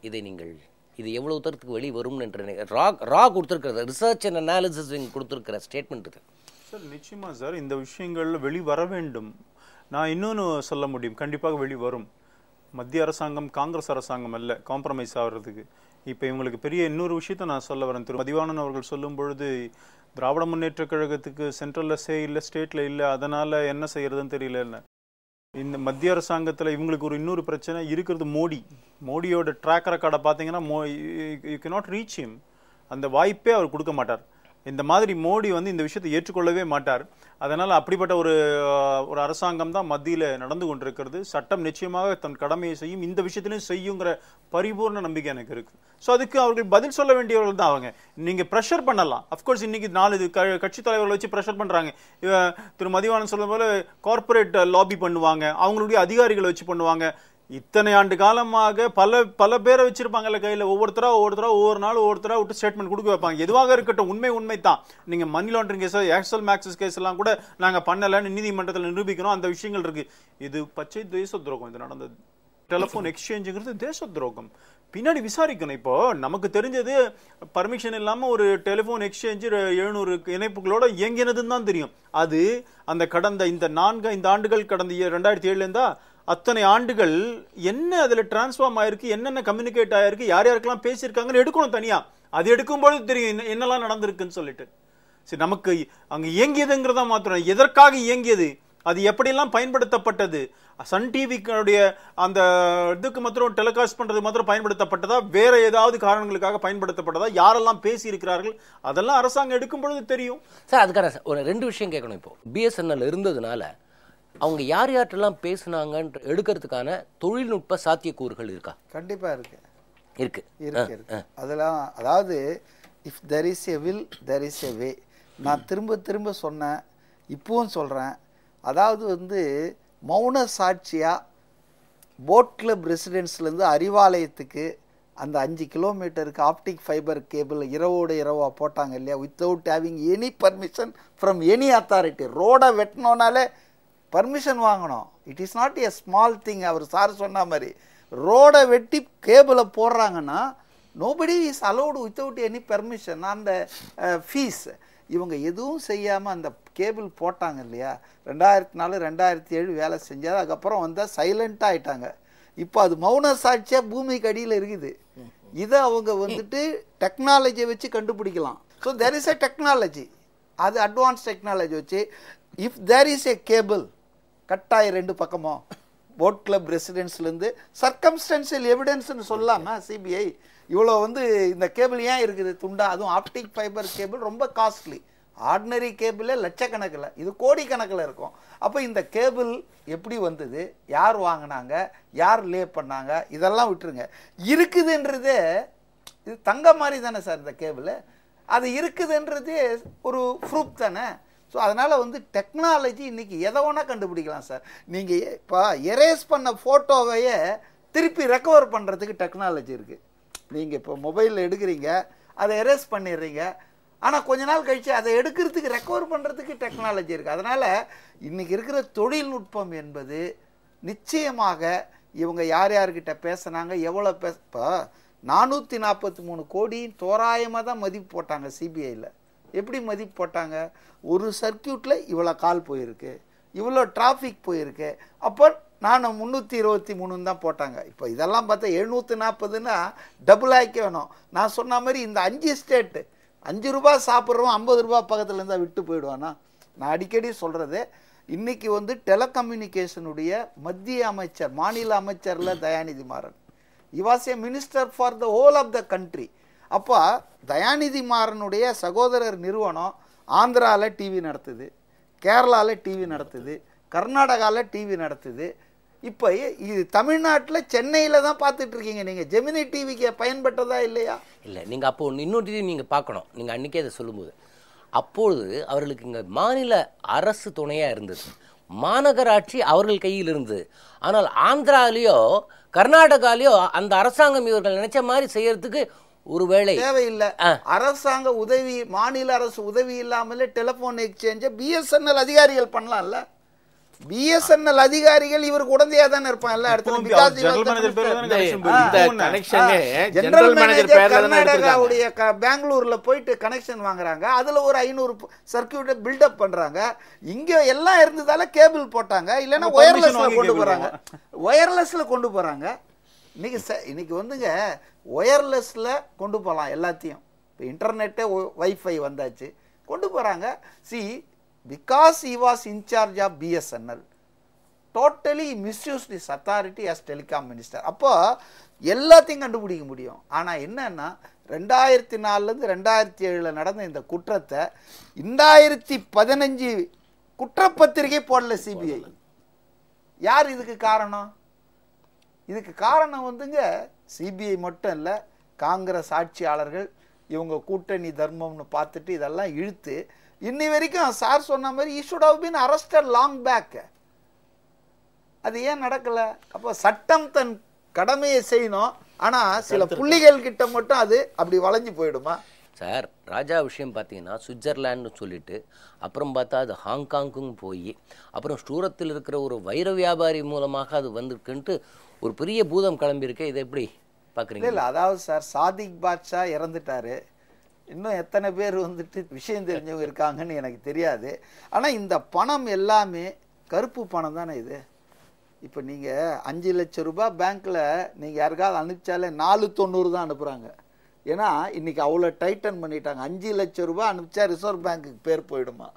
இது எவ்வளவு தூரத்துக்கு வெளியே வரும் என்று ரா கொடுத்துருக்கிறது, ரிசர்ச் அண்ட் அனாலிசிஸ் கொடுத்துருக்கிற ஸ்டேட்மெண்ட் இது சார். நிச்சயமா சார், இந்த விஷயங்கள் வெளி வர வேண்டும். நான் இன்னொன்று சொல்ல முடியும், கண்டிப்பாக வெளி வரும். மத்திய அரசாங்கம் காங்கிரஸ் அரசாங்கம் அல்ல காம்ப்ரமைஸ் ஆகிறதுக்கு. இப்போ இவங்களுக்கு பெரிய இன்னொரு விஷயத்தை நான் சொல்ல வரேன். திரு மதிவாணன் அவர்கள் சொல்லும் பொழுது திராவிட முன்னேற்ற கழகத்துக்கு சென்ட்ரலில் இல்லை, ஸ்டேட்டில் இல்லை, அதனால் என்ன செய்யறதுன்னு தெரியல. இந்த மத்திய அரசாங்கத்தில் இவங்களுக்கு ஒரு இன்னொரு பிரச்சனை இருக்கிறது. மோடியோட ட்ராக் ரெக்கார்டை பார்த்தீங்கன்னா யூ கேனாட் ரீச் ஹிம். அந்த வாய்ப்பே அவர் கொடுக்க மாட்டார். இந்த மாதிரி மோடி வந்து இந்த விஷயத்தை ஏற்றுக்கொள்ளவே மாட்டார். அதனால் அப்படிப்பட்ட ஒரு அரசாங்கம் தான் மத்தியில் நடந்து கொண்டிருக்கிறது. சட்டம் நிச்சயமாக தன் கடமையை செய்யும், இந்த விஷயத்திலையும் செய்யுங்கிற பரிபூர்ண நம்பிக்கை எனக்கு இருக்கு. ஸோ அதுக்கு அவர்கள் பதில் சொல்ல வேண்டியவர்கள் தான் அவங்க. நீங்கள் ப்ரெஷர் பண்ணலாம். அஃப்கோர்ஸ் இன்னைக்கு 4 கட்சி தலைவர்களை வச்சு ப்ரெஷர் பண்ணுறாங்க. திரு மதிவாணன் சொல்லும் போல கார்பரேட் லாபி பண்ணுவாங்க, அவங்களுடைய அதிகாரிகளை வச்சு பண்ணுவாங்க. இத்தனை ஆண்டு காலமாக பல பேரை வச்சிருப்பாங்கல்ல கையில், ஒவ்வொருத்தரா ஒவ்வொரு நாள் ஒவ்வொருத்தரா விட்டு ஸ்டேட்மெண்ட் கொடுக்க வைப்பாங்க. எதுவாக இருக்கட்டும், உண்மை தான். நீங்க money laundering case, Aircel Maxis case எல்லாம் கூட நாங்க பண்ணலன்னு நீதிமன்றத்தில் நிரூபிக்கணும், அந்த விஷயங்கள் இருக்கு. இது பச்சை தேச துரோகம் இது நடந்தது. டெலிஃபோன் எக்ஸ்சேஞ்சுங்கிறது தேச துரோகம். பின்னாடி விசாரிக்கணும். இப்போ நமக்கு தெரிஞ்சது பர்மிஷன் இல்லாம ஒரு டெலிஃபோன் எக்ஸ்சேஞ்சு 700 இணைப்புகளோட இயங்கினதுன்னு தான் தெரியும். அது அந்த கடந்த இந்த ஆண்டுகள் கடந்த 2007 இருந்தா அத்தனை ஆண்டுகள் என்ன அதுல டிரான்ஸ்ஃபார்ம் ஆயிருக்கு, என்னென்ன கம்யூனிகேட் ஆயிருக்கு, யார் யாருக்கெல்லாம் பேசியிருக்காங்கன்னு எடுக்கணும் தனியா. அது எடுக்கும்போது தெரியும் என்னெல்லாம் நடந்திருக்குன்னு சொல்லிட்டு. சரி, நமக்கு அங்க இயங்கியதுங்கிறதா மாத்திரம் எதற்காக இயங்கியது, அது எப்படியெல்லாம் பயன்படுத்தப்பட்டது, சன் டிவிக்குடைய அந்த இதுக்கு மாத்திரம் டெலிகாஸ்ட் பண்றது மாத்திரம் பயன்படுத்தப்பட்டதா, வேற ஏதாவது காரணங்களுக்காக பயன்படுத்தப்பட்டதா, யாரெல்லாம் பேசி இருக்கிறார்கள், அதெல்லாம் அரசாங்கம் எடுக்கும் பொழுது தெரியும். சார் அதுக்கான ஒரு 2 விஷயம் கேட்கணும். இப்போ பிஎஸ்என்எல் இருந்ததுனால அவங்க யார் யார்ட்டெல்லாம் பேசுனாங்கன்ற எடுக்கிறதுக்கான தொழில்நுட்ப சாத்தியக்கூறுகள் இருக்கா? கண்டிப்பா இருக்கு. இருக்கு. அதெல்லாம் அதாவது if there is a will there is a way. நான் திரும்ப திரும்ப சொன்னேன், இப்பவும் சொல்கிறேன். அதாவது வந்து மௌன சாட்சியாக போட் கிளப் ரெசிடென்ஸ்லேருந்து அறிவாலயத்துக்கு அந்த 5 கிலோமீட்டருக்கு ஆப்டிக் ஃபைபர் கேபிள் இரவோடு இரவாக போட்டாங்க இல்லையா, without having any permission from any authority. ரோடை வெட்டினோனாலே பர்மிஷன் வாங்கணும். It is not a small thing. அவர் சார் சொன்ன மாதிரி ரோடை வெட்டி கேபிளை போடுறாங்கன்னா nobody is allowed without any permission அந்த ஃபீஸ். இவங்க எதுவும் செய்யாமல் அந்த கேபிள் போட்டாங்க இல்லையா. 2004 2007 வேலை செஞ்சால் அதுக்கப்புறம் வந்தால் சைலண்ட்டாக ஆயிட்டாங்க. இப்போ அது மௌன சாட்சியாக பூமிக்கு அடியில் இருக்குது. இதை அவங்க வந்துட்டு டெக்னாலஜியை வச்சு கண்டுபிடிக்கலாம். So there is a technology, அது அட்வான்ஸ் டெக்னாலஜி வச்சு if there is a cable கட்டாய 2 பக்கமும் போட் கிளப் ரெசிடென்ஸ்லேருந்து சர்க்கம்ஸ்டன்ஷியல் எவிடன்ஸ்னு சொல்லாமா சிபிஐ இவ்வளோ வந்து இந்த கேபிள் ஏன் இருக்குது துண்டா, அதுவும் ஆப்டிக் ஃபைபர் கேபிள் ரொம்ப காஸ்ட்லி. ஆர்டினரி கேபிளே லட்சக்கணக்கில், இது கோடிக்கணக்கில் இருக்கும். அப்போ இந்த கேபிள் எப்படி வந்தது, யார் வாங்கினாங்க, யார் லே பண்ணாங்க, இதெல்லாம் விட்டுருங்க. இருக்குதுன்றதே இது தங்க மாதிரி தானே சார் இந்த கேபிள், அது இருக்குதுன்றதே ஒரு ப்ரூஃப் தானே. ஸோ அதனால் வந்து டெக்னாலஜி இன்றைக்கி எதை வேணால் கண்டுபிடிக்கலாம் சார். நீங்கள் இப்போ எரேஸ் பண்ண ஃபோட்டோவையே திருப்பி ரெக்கவர் பண்ணுறதுக்கு டெக்னாலஜி இருக்குது. நீங்கள் இப்போ மொபைலில் எடுக்கிறீங்க, அதை எரேஸ் பண்ணிடுறீங்க, ஆனால் கொஞ்ச நாள் கழித்து அதை எடுக்கிறதுக்கு ரெக்கவர் பண்ணுறதுக்கு டெக்னாலஜி இருக்குது. அதனால் இன்றைக்கி இருக்கிற தொழில்நுட்பம் என்பது நிச்சயமாக இவங்க யார் யார்கிட்ட பேசுனாங்க, எவ்வளோ இப்போ 443 கோடி தோராயமாக தான் மதிப்பு போட்டாங்க சிபிஐயில். எப்படி மதிப்பு போட்டாங்க, ஒரு சர்க்கியூட்டில் இவ்வளோ கால் போயிருக்கு, இவ்வளோ டிராஃபிக் போயிருக்கு, அப்போ நான் 323 தான் போட்டாங்க. இப்போ இதெல்லாம் பார்த்தா 740ன்னா டபுள் ஆக்கி வேணும். நான் சொன்ன மாதிரி இந்த 5 ஸ்டேட்டு 5 ரூபா சாப்பிட்றோம் 50 ரூபா பக்கத்தில் இருந்தால் விட்டு போயிடுவானா. நான் அடிக்கடி சொல்கிறது, இன்றைக்கி வந்து டெலிகம்யூனிகேஷனுடைய மத்திய அமைச்சர், மாநில அமைச்சரில் Dayanidhi Maran, he was a minister for the whole of the country. அப்போ தயாநிதி மாறனுடைய சகோதரர் நிறுவனம் ஆந்திராவில் டிவி நடத்துது, கேரளாவில் டிவி நடத்துது, கர்நாடகாவில் டிவி நடத்துது. இப்போ இது தமிழ்நாட்டில் சென்னையில் தான் பார்த்துட்டு இருக்கீங்க. நீங்கள் ஜெமினி டிவிக்கு பயன்பட்டதா இல்லையா? இல்லை, நீங்கள் அப்போ இன்னொரு நீங்கள் பார்க்கணும். நீங்கள் அன்றைக்கே அதை சொல்லும்போது அப்பொழுது அவர்களுக்கு இங்கே மாநில அரசு துணையாக இருந்தது, மாநகராட்சி அவர்கள் கையில் இருந்தது. ஆனால் ஆந்திராலேயோ கர்நாடகாலேயோ அந்த அரசாங்கம் இவர்கள் நினைச்ச மாதிரி செய்யறதுக்கு ஒருவேளை தேவையில்லை. அரசாங்க உதவி, மாநில அரசு உதவி இல்லாமலே டெலிபோன் எக்ஸ்சேஞ்ச பிஎஸ்என்எல் அதிகாரிகள் பண்ணலாம்ல. பிஎஸ்என்எல் அதிகாரிகள் இவருக்கு உடந்தையா தானே இருப்பான் எல்லா இடத்துலயும். கர்நாடகாவுடைய பெங்களூர்ல போயிட்டு கனெக்ஷன் வாங்குறாங்க, அதுல ஒரு 500 சர்க்கியூட்டை பில்டப் பண்றாங்க. இங்க எல்லாம் இருந்ததால கேபிள் போட்டாங்க, இல்லைன்னா ஒயர்லெஸ்ல கொண்டு போறாங்க. ஒயர்லெஸ்ல கொண்டு போறாங்க. இன்னைக்கு வந்துங்க ஒயர்லெஸ்ல கொண்டு போகலாம் எல்லாத்தையும். இப்போ இன்டர்நெட்டே வைஃபை வந்தாச்சு, கொண்டு போறாங்க. C because he was in charge of BSNL, totally misused his authority as telecom minister. அப்போ எல்லாத்தையும் கண்டுபிடிக்க முடியும். ஆனால் என்னன்னா 2004லேருந்து 2007 நடந்த இந்த குற்றத்தை 2015 குற்றப்பத்திரிகை போடல சிபிஐ. யார் இதுக்கு காரணம்? இதுக்கு காரணம் வந்துங்க சிபிஐ மட்டும் இல்லை, காங்கிரஸ் ஆட்சியாளர்கள் இவங்க கூட்டணி தர்மம்னு பார்த்துட்டு இதெல்லாம் இழுத்து இன்னி வரைக்கும் சார் சொன்ன மாதிரி he should have been arrested long back. அது ஏன் நடக்கல? அப்போ சட்டம் தன் கடமையை செய்யணும், ஆனால் சில புள்ளிகள் கிட்ட மட்டும் அது அப்படி வளைஞ்சு போயிடுமா? சார் ராஜா விஷயம் பார்த்தீங்கன்னா சுவிட்சர்லாண்டுன்னு சொல்லிட்டு அப்புறம் பார்த்தா அது ஹாங்காங்கும் போய் அப்புறம் சூரத்தில் இருக்கிற ஒரு வைர வியாபாரி மூலமாக அது வந்திருக்குன்ட்டு ஒரு பெரிய பூதம் கிளம்பியிருக்கே. இதை எப்படி பார்க்குறீங்க? இல்லை, அதாவது சார் சாதிக் பாட்ஷா இறந்துட்டாரு. இன்னும் எத்தனை பேர் வந்துட்டு விஷயம் தெரிஞ்சவங்க இருக்காங்கன்னு எனக்கு தெரியாது. ஆனால் இந்த பணம் எல்லாமே கருப்பு பணம் தானே இது. இப்போ நீங்கள் 5 லட்சம் ரூபாய் பேங்க்கில் நீங்கள் யாருக்காவது அனுப்பிச்சாலே 490 தான் அனுப்புகிறாங்க. ஏன்னா இன்றைக்கி அவ்வளோ டைட்டன் பண்ணிட்டாங்க. 5 லட்சம் ரூபாய் அனுப்பிச்சா ரிசர்வ் பேங்க்குக்கு பேர் போயிடுமா.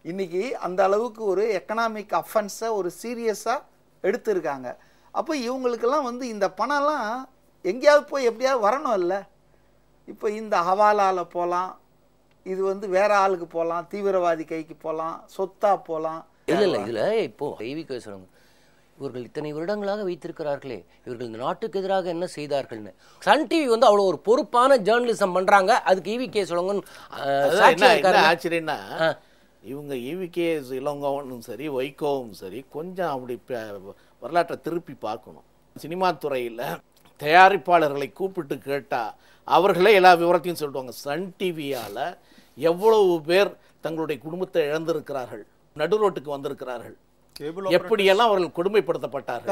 இன்றைக்கி அந்த அளவுக்கு ஒரு எக்கனாமிக் அஃபென்ஸை ஒரு சீரியஸாக எடுத்திருக்காங்க. அப்போ இவங்களுக்கெல்லாம் வந்து இந்த பணம்லாம் எங்கேயாவது போய் எப்படியாவது வரணும் இல்லை. இப்போ இந்த ஹவாலாவில் போகலாம், இது வந்து வேற ஆளுக்கு போகலாம், தீவிரவாதி கைக்கு போகலாம், சொத்தா போகலாம். இல்லை இதில் இப்போ ஐவிக்கு சொல்லுங்க, இவர்கள் இத்தனை வருடங்களாக வைத்திருக்கிறார்களே, இவர்கள் இந்த நாட்டுக்கு எதிராக என்ன செய்தார்கள்னு. சன் டிவி வந்து அவ்வளோ ஒரு பொறுப்பான ஜேர்னலிசம் பண்ணுறாங்க. அதுக்கு ஈவிகே சொல்லுங்கன்னு ஆச்சரியன்னா, இவங்க ஈவிகே இளங்கோவனும் சரி வைகோவும் சரி கொஞ்சம் அப்படி வரலாற்றை திருப்பி பார்க்கணும். சினிமா துறையில் தயாரிப்பாளர்களை கூப்பிட்டு கேட்டால் அவர்களே எல்லா விவரத்தையும் சொல்லிடுவாங்க. சன் டிவியால் எவ்வளவு பேர் தங்களுடைய குடும்பத்தை இழந்திருக்கிறார்கள், நடுரோட்டுக்கு வந்திருக்கிறார்கள், எப்படியெல்லாம் அவர்கள் கொடுமைப்படுத்தப்பட்டார்கள்.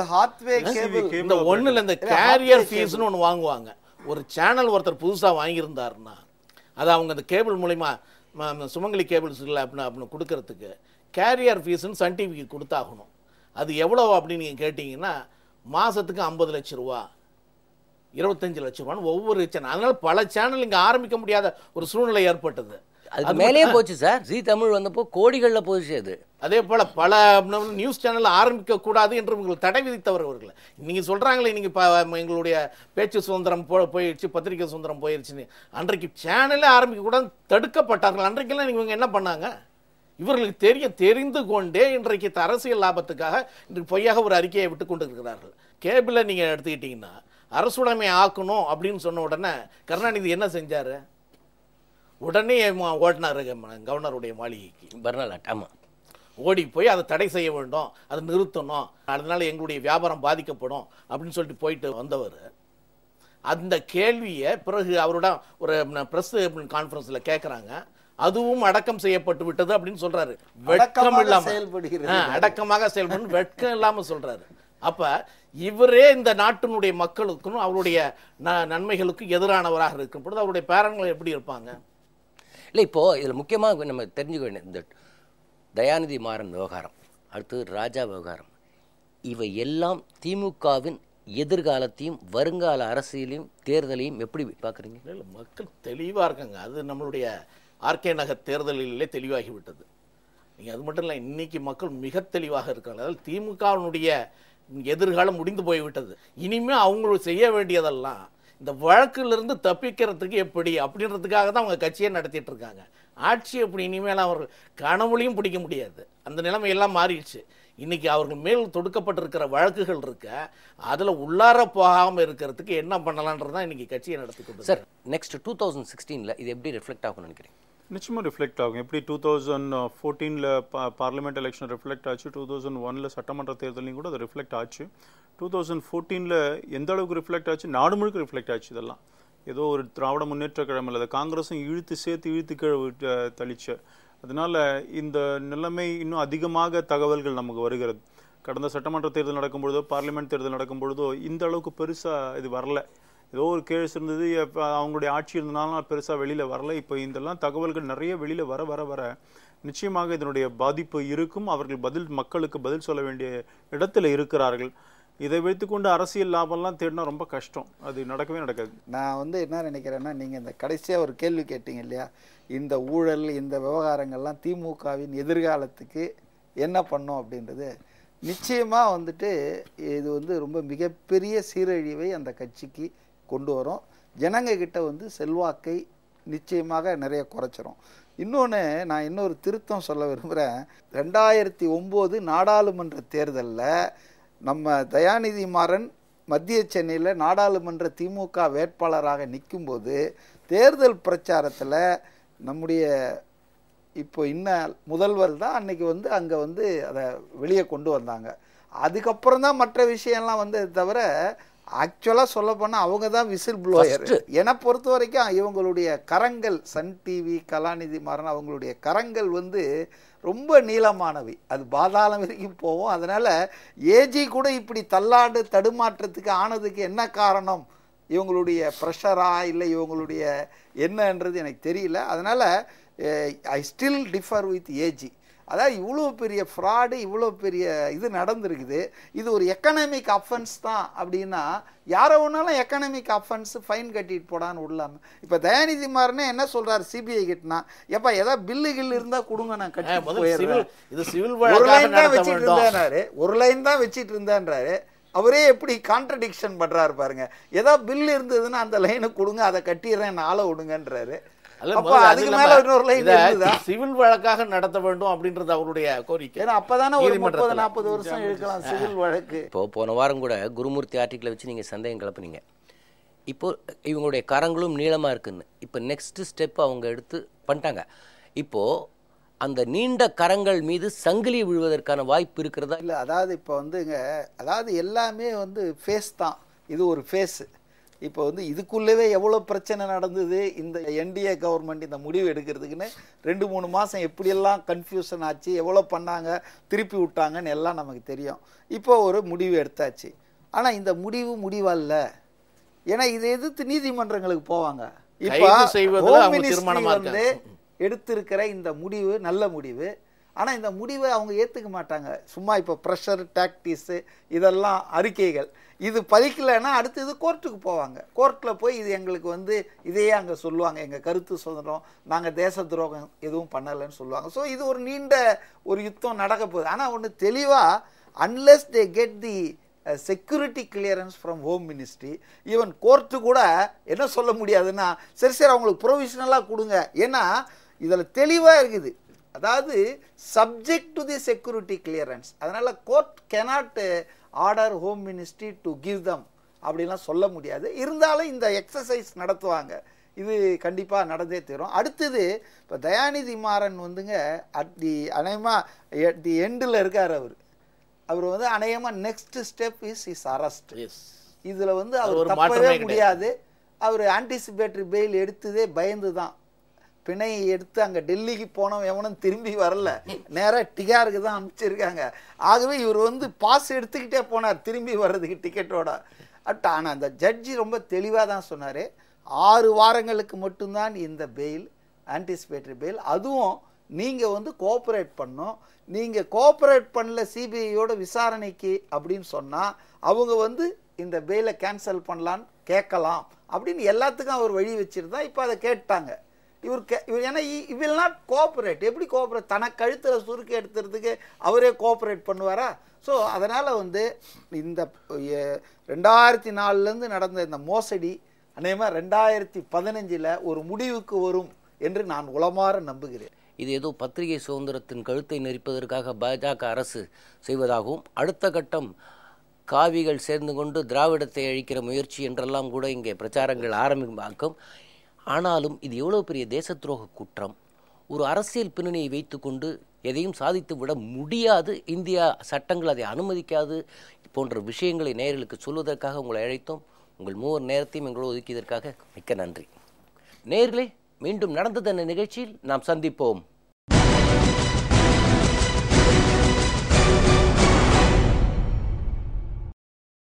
இந்த ஒண்ணுல இந்த கேரியர் ஃபீஸ்னு ஒன்று வாங்குவாங்க. ஒரு சேனல் ஒருத்தர் புதுசாக வாங்கியிருந்தாருன்னா அது அவங்க அந்த கேபிள் மூலமா சுமங்கலி கேபிள்ஸ் இல்லை அப்படின்னு கொடுக்கறதுக்கு கேரியர் ஃபீஸ்ன்னு சன் டிவிக்கு கொடுத்தாகணும். அது எவ்வளோ அப்படின்னு நீங்கள் கேட்டிங்கன்னா மாதத்துக்கு 50 லட்சம் ரூபா, 25 லட்சம் ரூபான்னு ஒவ்வொரு சேனல். அதனால பல சேனல் இங்கே ஆரம்பிக்க முடியாத ஒரு சூழ்நிலை ஏற்பட்டது. அது மேலேயே போச்சு சார். ஜி தமிழ் வந்தப்போ கோடிகளில் போச்சு. அது அதே போல் பல நியூஸ் சேனல் ஆரம்பிக்க கூடாது என்று உங்களுக்கு தடை விதித்தவர்கள். நீங்கள் சொல்கிறாங்களே, நீங்கள் எங்களுடைய பேச்சு சுதந்திரம் போயிடுச்சு, பத்திரிகை சுதந்திரம் போயிடுச்சுன்னு. அன்றைக்கு சேனலே ஆரம்பிக்கக்கூடாது தடுக்கப்பட்டார்கள். அன்றைக்கெல்லாம் நீங்கள் என்ன பண்ணாங்க? இவர்களுக்கு தெரிந்து கொண்டே இன்றைக்கு அரசியல் லாபத்துக்காக இன்றைக்கு பொய்யாக ஒரு அறிக்கையை விட்டு கொண்டு இருக்கிறார்கள். கேபிளை நீங்கள் எடுத்துக்கிட்டீங்கன்னா அரசுடைமை ஆக்கணும் அப்படின்னு சொன்ன உடனே கருணாநிதி என்ன செஞ்சார்? உடனே ஓடினார் கவர்னருடைய மாளிகைக்கு, பர்னாலாட். ஆமாம், ஓடி போய் அதை தடை செய்ய வேண்டும், அதை நிறுத்தணும், அதனால எங்களுடைய வியாபாரம் பாதிக்கப்படும் அப்படின்னு சொல்லிட்டு போயிட்டு வந்தவர். அந்த கேள்வியை பிறகு அவரோட ஒரு ப்ரெஸ் கான்ஃபரன்ஸில் கேட்குறாங்க. அதுவும் அடக்கம் செய்யப்பட்டு விட்டது அப்படின்னு சொல்றாரு. வெட்கம் இல்லாம அடக்கமாக செயல்படும் வெட்கம் இல்லாம சொல்றாரு. அப்ப இவரே இந்த நாட்டினுடைய மக்களுக்கும் அவருடைய நன்மைகளுக்கும் எதிரானவராக இருக்கும் பொழுது அவருடைய பேரன்கள் எப்படி இருப்பாங்க? இல்லை, இப்போது இதில் முக்கியமாக நம்ம தெரிஞ்சுக்க வேண்டிய இந்த தயாநிதி மாறன் விவகாரம், அடுத்து ராஜா விவகாரம், இவை எல்லாம் திமுகவின் எதிர்காலத்தையும் வருங்கால அரசியலையும் தேர்தலையும் எப்படி பார்க்குறீங்க? இல்லை, மக்கள் தெளிவாக இருக்காங்க. அது நம்மளுடைய ஆர்கே நகர் தேர்தலிலே தெளிவாகிவிட்டது. நீங்கள் அது மட்டும் இல்லை, இன்னைக்கு மக்கள் மிக தெளிவாக இருக்காங்க. அதாவது திமுகவினுடைய எதிர்காலம் முடிந்து போய்விட்டது. இனிமேல் அவங்களுக்கு செய்ய வேண்டியதெல்லாம் இந்த வழக்கிலிருந்து தப்பிக்கிறதுக்கு எப்படி அப்படின்றதுக்காக தான் அவங்க கட்சியை நடத்திட்டு இருக்காங்க. ஆட்சி எப்படி இனிமேல் அவர்கள் கனவுலையும் பிடிக்க முடியாது. அந்த நிலைமையெல்லாம் மாறிடுச்சு. இன்னைக்கு அவர்கள் மேல் தொடுக்கப்பட்டிருக்கிற வழக்குகள் இருக்க, அதில் உள்ளார போகாமல் இருக்கிறதுக்கு என்ன பண்ணலான்றதான் இன்னைக்கு கட்சியை நடத்திக்கொண்டு. சார், நெக்ஸ்ட் 2016 இது எப்படி ரிஃப்ளெக்ட் ஆகும்னு நினைக்கிறேன்? நிச்சயமாக ரிஃப்ளெக்ட் ஆகும். எப்படி 2014 பார்லிமெண்ட் எலெக்ஷன் ரிஃப்ளெக்ட் ஆச்சு, 2001 சட்டமன்ற தேர்தலையும் கூட அது ரிஃப்ளெக்ட் ஆச்சு. 2014 எந்த அளவுக்கு ரிஃப்ளெக்ட் ஆச்சு? நாடு முழுக்க ரிஃப்ளெக்ட் ஆச்சு. இதெல்லாம் ஏதோ ஒரு திராவிட முன்னேற்ற கழகம் இல்லை, காங்கிரஸும் இழுத்து கீழே தளிச்சு. அதனால இந்த நிலைமை இன்னும் அதிகமாக தகவல்கள் நமக்கு வருகிறது. கடந்த சட்டமன்ற தேர்தல் நடக்கும்பொழுதோ பார்லிமெண்ட் தேர்தல் நடக்கும்பொழுதோ இந்த அளவுக்கு பெருசாக இது வரல. ஏதோ ஒரு கேஸ் இருந்தது, அவங்களுடைய ஆட்சி இருந்தனால பெருசாக வெளியில் வரல. இப்போ இதெல்லாம் தகவல்கள் நிறைய வெளியில் வர வர வர நிச்சயமாக இதனுடைய பாதிப்பு இருக்கும். அவர்கள் மக்களுக்கு பதில் சொல்ல வேண்டிய இடத்துல இருக்கிறார்கள். இதை வைத்துக்கொண்டு அரசியல் லாபம்லாம் தேடினா ரொம்ப கஷ்டம். அது நடக்கவே நடக்காது. நான் என்ன நினைக்கிறேன்னா, நீங்கள் இந்த கடைசியாக ஒரு கேள்வி கேட்டீங்க இல்லையா, இந்த ஊழல் இந்த விவகாரங்கள்லாம் திமுகவின் எதிர்காலத்துக்கு என்ன பண்ணும் அப்படின்றது நிச்சயமாக இது ரொம்ப மிகப்பெரிய சீரழிவை அந்த கட்சிக்கு கொண்டு வரும். ஜனங்க கிட்ட செல்வாக்கை நிச்சயமாக நிறைய குறைச்சிரும். இன்னொன்று, நான் இன்னொரு திருத்தம் சொல்ல விரும்புகிறேன். 2009 நாடாளுமன்ற தேர்தலில் நம்ம தயாநிதி மாறன் மத்திய சென்னையில் நாடாளுமன்ற திமுக வேட்பாளராக நிற்கும்போது தேர்தல் பிரச்சாரத்தில் நம்முடைய இப்போ முதல்வர் தான் அன்னைக்கு அங்கே அதை வெளியே கொண்டு வந்தாங்க. அதுக்கப்புறம் தான் மற்ற விஷயம்லாம் வந்தது தவிர ஆக்சுவலாக சொல்ல போனால் அவங்க தான் விசில் ப்ளோயர். என்னை பொறுத்த வரைக்கும் இவங்களுடைய கரங்கள், சன் டிவி, கலாநிதி மாறன் அவங்களுடைய கரங்கள் வந்து ரொம்ப நீளமானவை, அது பாதாளம் வரைக்கும் போகும். அதனால் ஏஜி கூட இப்படி தடுமாற்றத்துக்கு ஆனதுக்கு என்ன காரணம், இவங்களுடைய ப்ரெஷரா இல்லை இவங்களுடைய என்னன்றது எனக்கு தெரியல. அதனால் I still differ with AG. அதாவது இவ்வளோ பெரிய ஃப்ராடு, இவ்வளோ பெரிய இது நடந்திருக்குது, இது ஒரு எக்கனாமிக் அஃபென்ஸ் தான் அப்படின்னா யாரை ஒன்றாலும் எக்கனாமிக் அஃபென்ஸ் ஃபைன் கட்டிட்டு போடான்னு விடலாமல். இப்போ தயாநிதி மாறனே என்ன சொல்கிறார் சிபிஐ கிட்டனா, எப்போ ஏதாவது பில்லு இருந்தால் கொடுங்க நான் கட்டி போயிடுறேன். ஒரு லைன் தான் வச்சுட்டு இருந்தேன்னாரு, ஒரு லைன் தான் வச்சுட்டு இருந்தேன்றாரு. அவரே எப்படி கான்ட்ரடிக்ஷன் பண்ணுறாரு பாருங்க. ஏதாவது பில் இருந்ததுன்னா அந்த லைனை கொடுங்க, அதை கட்டிடுறேன், ஆளை விடுங்கன்றாரு. சிவில் வழக்காக நடத்த வேண்டும் அப்படின்றது அவருடைய கோரிக்கை. அப்பதானே ஒரு 30-40 வருஷம் இழுக்கலாம் சிவில் வழக்கு. இப்போ போன வாரம் கூட குருமூர்த்தி ஆர்டிக்கிளை வச்சு நீங்க சந்தேகம் கிளப்புனீங்க. இப்போ இவங்களுடைய கரங்களும் நீளமா இருக்குன்னு இப்போ நெக்ஸ்ட் ஸ்டெப் அவங்க எடுத்து பண்ணிட்டாங்க. இப்போ அந்த நீண்ட கரங்கள் மீது சங்கிலி விழுவதற்கான வாய்ப்பு இருக்கிறதா? இல்லை, அதாவது இப்போ வந்துங்க, அதாவது எல்லாமே வந்து ஃபேஸ் தான், இது ஒரு ஃபேஸு. இப்போ வந்து இதுக்குள்ளவே எவ்வளோ பிரச்சனை நடந்தது, இந்த என்டிஏ கவர்மெண்ட் இந்த முடிவு எடுக்கிறதுக்குன்னு 2-3 மாதம் எப்படியெல்லாம் கன்ஃபியூஷன் ஆச்சு, எவ்வளோ பண்ணாங்க, திருப்பி விட்டாங்கன்னு எல்லாம் நமக்கு தெரியும். இப்போ ஒரு முடிவு எடுத்தாச்சு. ஆனால் இந்த முடிவல்ல, ஏன்னா இதை எதிர்த்து நீதிமன்றங்களுக்கு போவாங்க. இப்போ ஹோம் மினிஸ்ட்ரி வந்து எடுத்திருக்கிற இந்த முடிவு நல்ல முடிவு, ஆனால் இந்த முடிவை அவங்க ஏற்றுக்க மாட்டாங்க. சும்மா இப்போ ப்ரெஷர் டாக்டிஸு இதெல்லாம் அறிக்கைகள், இது பலிக்கலைன்னா அடுத்து இது கோர்ட்டுக்கு போவாங்க. கோர்ட்டில் போய் இது எங்களுக்கு வந்து இதையே அங்கே சொல்லுவாங்க, எங்கள் கருத்து சுதந்திரம், நாங்கள் தேச துரோகம் எதுவும் பண்ணலைன்னு சொல்லுவாங்க. ஸோ இது ஒரு நீண்ட ஒரு யுத்தம் நடக்க போகுது. ஆனால் ஒன்று தெளிவாக, unless they get the security clearance from home ministry, even court கூட என்ன சொல்ல முடியாதுன்னா, சரி அவங்களுக்கு ப்ரொவிஷனலாக கொடுங்க. ஏன்னா இதில் தெளிவாக இருக்குது, அதாவது subject to the security clearance. அதனால் court cannot order home ministry to give them அப்படின்லாம் சொல்ல முடியாது. இருந்தாலும் இந்த எக்ஸசைஸ் நடத்துவாங்க, இது கண்டிப்பாக நடந்தே தரும். அடுத்தது இப்போ தயாநிதி மாறன் வந்துங்க அநேகமாக தி எண்டில் இருக்கார். அவர் வந்து அநேகமாக நெக்ஸ்ட் ஸ்டெப் இஸ் அரெஸ்ட். இதில் வந்து அவர் தப்பவே முடியாது. அவர் ஆன்டிசிபேட்டரி பெயில் எடுத்ததே பயந்து தான். பிணை எடுத்து அங்கே டெல்லிக்கு போனவன் எவனும் திரும்பி வரல, நேராக டிகாருக்கு தான் அனுப்பிச்சிருக்காங்க. ஆகவே இவர் வந்து பாஸ் எடுத்துக்கிட்டே போனார் திரும்பி வர்றதுக்கு டிக்கெட்டோட. ஆனால் அந்த ஜட்ஜி ரொம்ப தெளிவாக தான் சொன்னார், 6 வாரங்களுக்கு மட்டும்தான் இந்த பெயில், ஆன்டிசிபேட்டரி பெயில். அதுவும் நீங்கள் வந்து கோஆப்ரேட் பண்ணணும். நீங்கள் கோஆப்ரேட் பண்ணல சிபிஐயோட விசாரணைக்கு அப்படின்னு சொன்னால் அவங்க வந்து இந்த பெயிலை கேன்சல் பண்ணலான்னு கேட்கலாம் அப்படின்னு எல்லாத்துக்கும் அவர் வழி வச்சுருந்தா. இப்போ அதை கேட்டாங்க. இவர் ஏன்னா வில் நாட் கோஆப்ரேட். எப்படி கோஆப்ரேட், தனக்கு கழுத்தில் சுருக்கு எடுத்துறதுக்கு அவரே கோஆப்ரேட் பண்ணுவாரா? ஸோ அதனால் வந்து இந்த 2004 நடந்த இந்த மோசடி அநேகமாக 2015 ஒரு முடிவுக்கு வரும் என்று நான் உளமாற நம்புகிறேன். இது ஏதோ பத்திரிகை சுதந்திரத்தின் கழுத்தை நெரிப்பதற்காக பாஜக அரசு செய்வதாகவும், அடுத்த கட்டம் காவிகள் சேர்ந்து கொண்டு திராவிடத்தை அழிக்கிற முயற்சி என்றெல்லாம் கூட இங்கே பிரச்சாரங்கள் ஆரம்பிக்கும். ஆனாலும் இது எவ்வளோ பெரிய தேச துரோக குற்றம், ஒரு அரசியல் பின்னணியை வைத்து கொண்டு எதையும் சாதித்து விட முடியாது, இந்தியா சட்டங்கள் அதை அனுமதிக்காது போன்ற விஷயங்களை நேயர்களுக்கு சொல்வதற்காக உங்களை அழைத்தோம். உங்கள் 3 நேரத்தையும் எங்களோடு ஒதுக்கியதற்காக மிக்க நன்றி. நேயர்களே, மீண்டும் நடந்தது என்ற நிகழ்ச்சியில் நாம் சந்திப்போம்.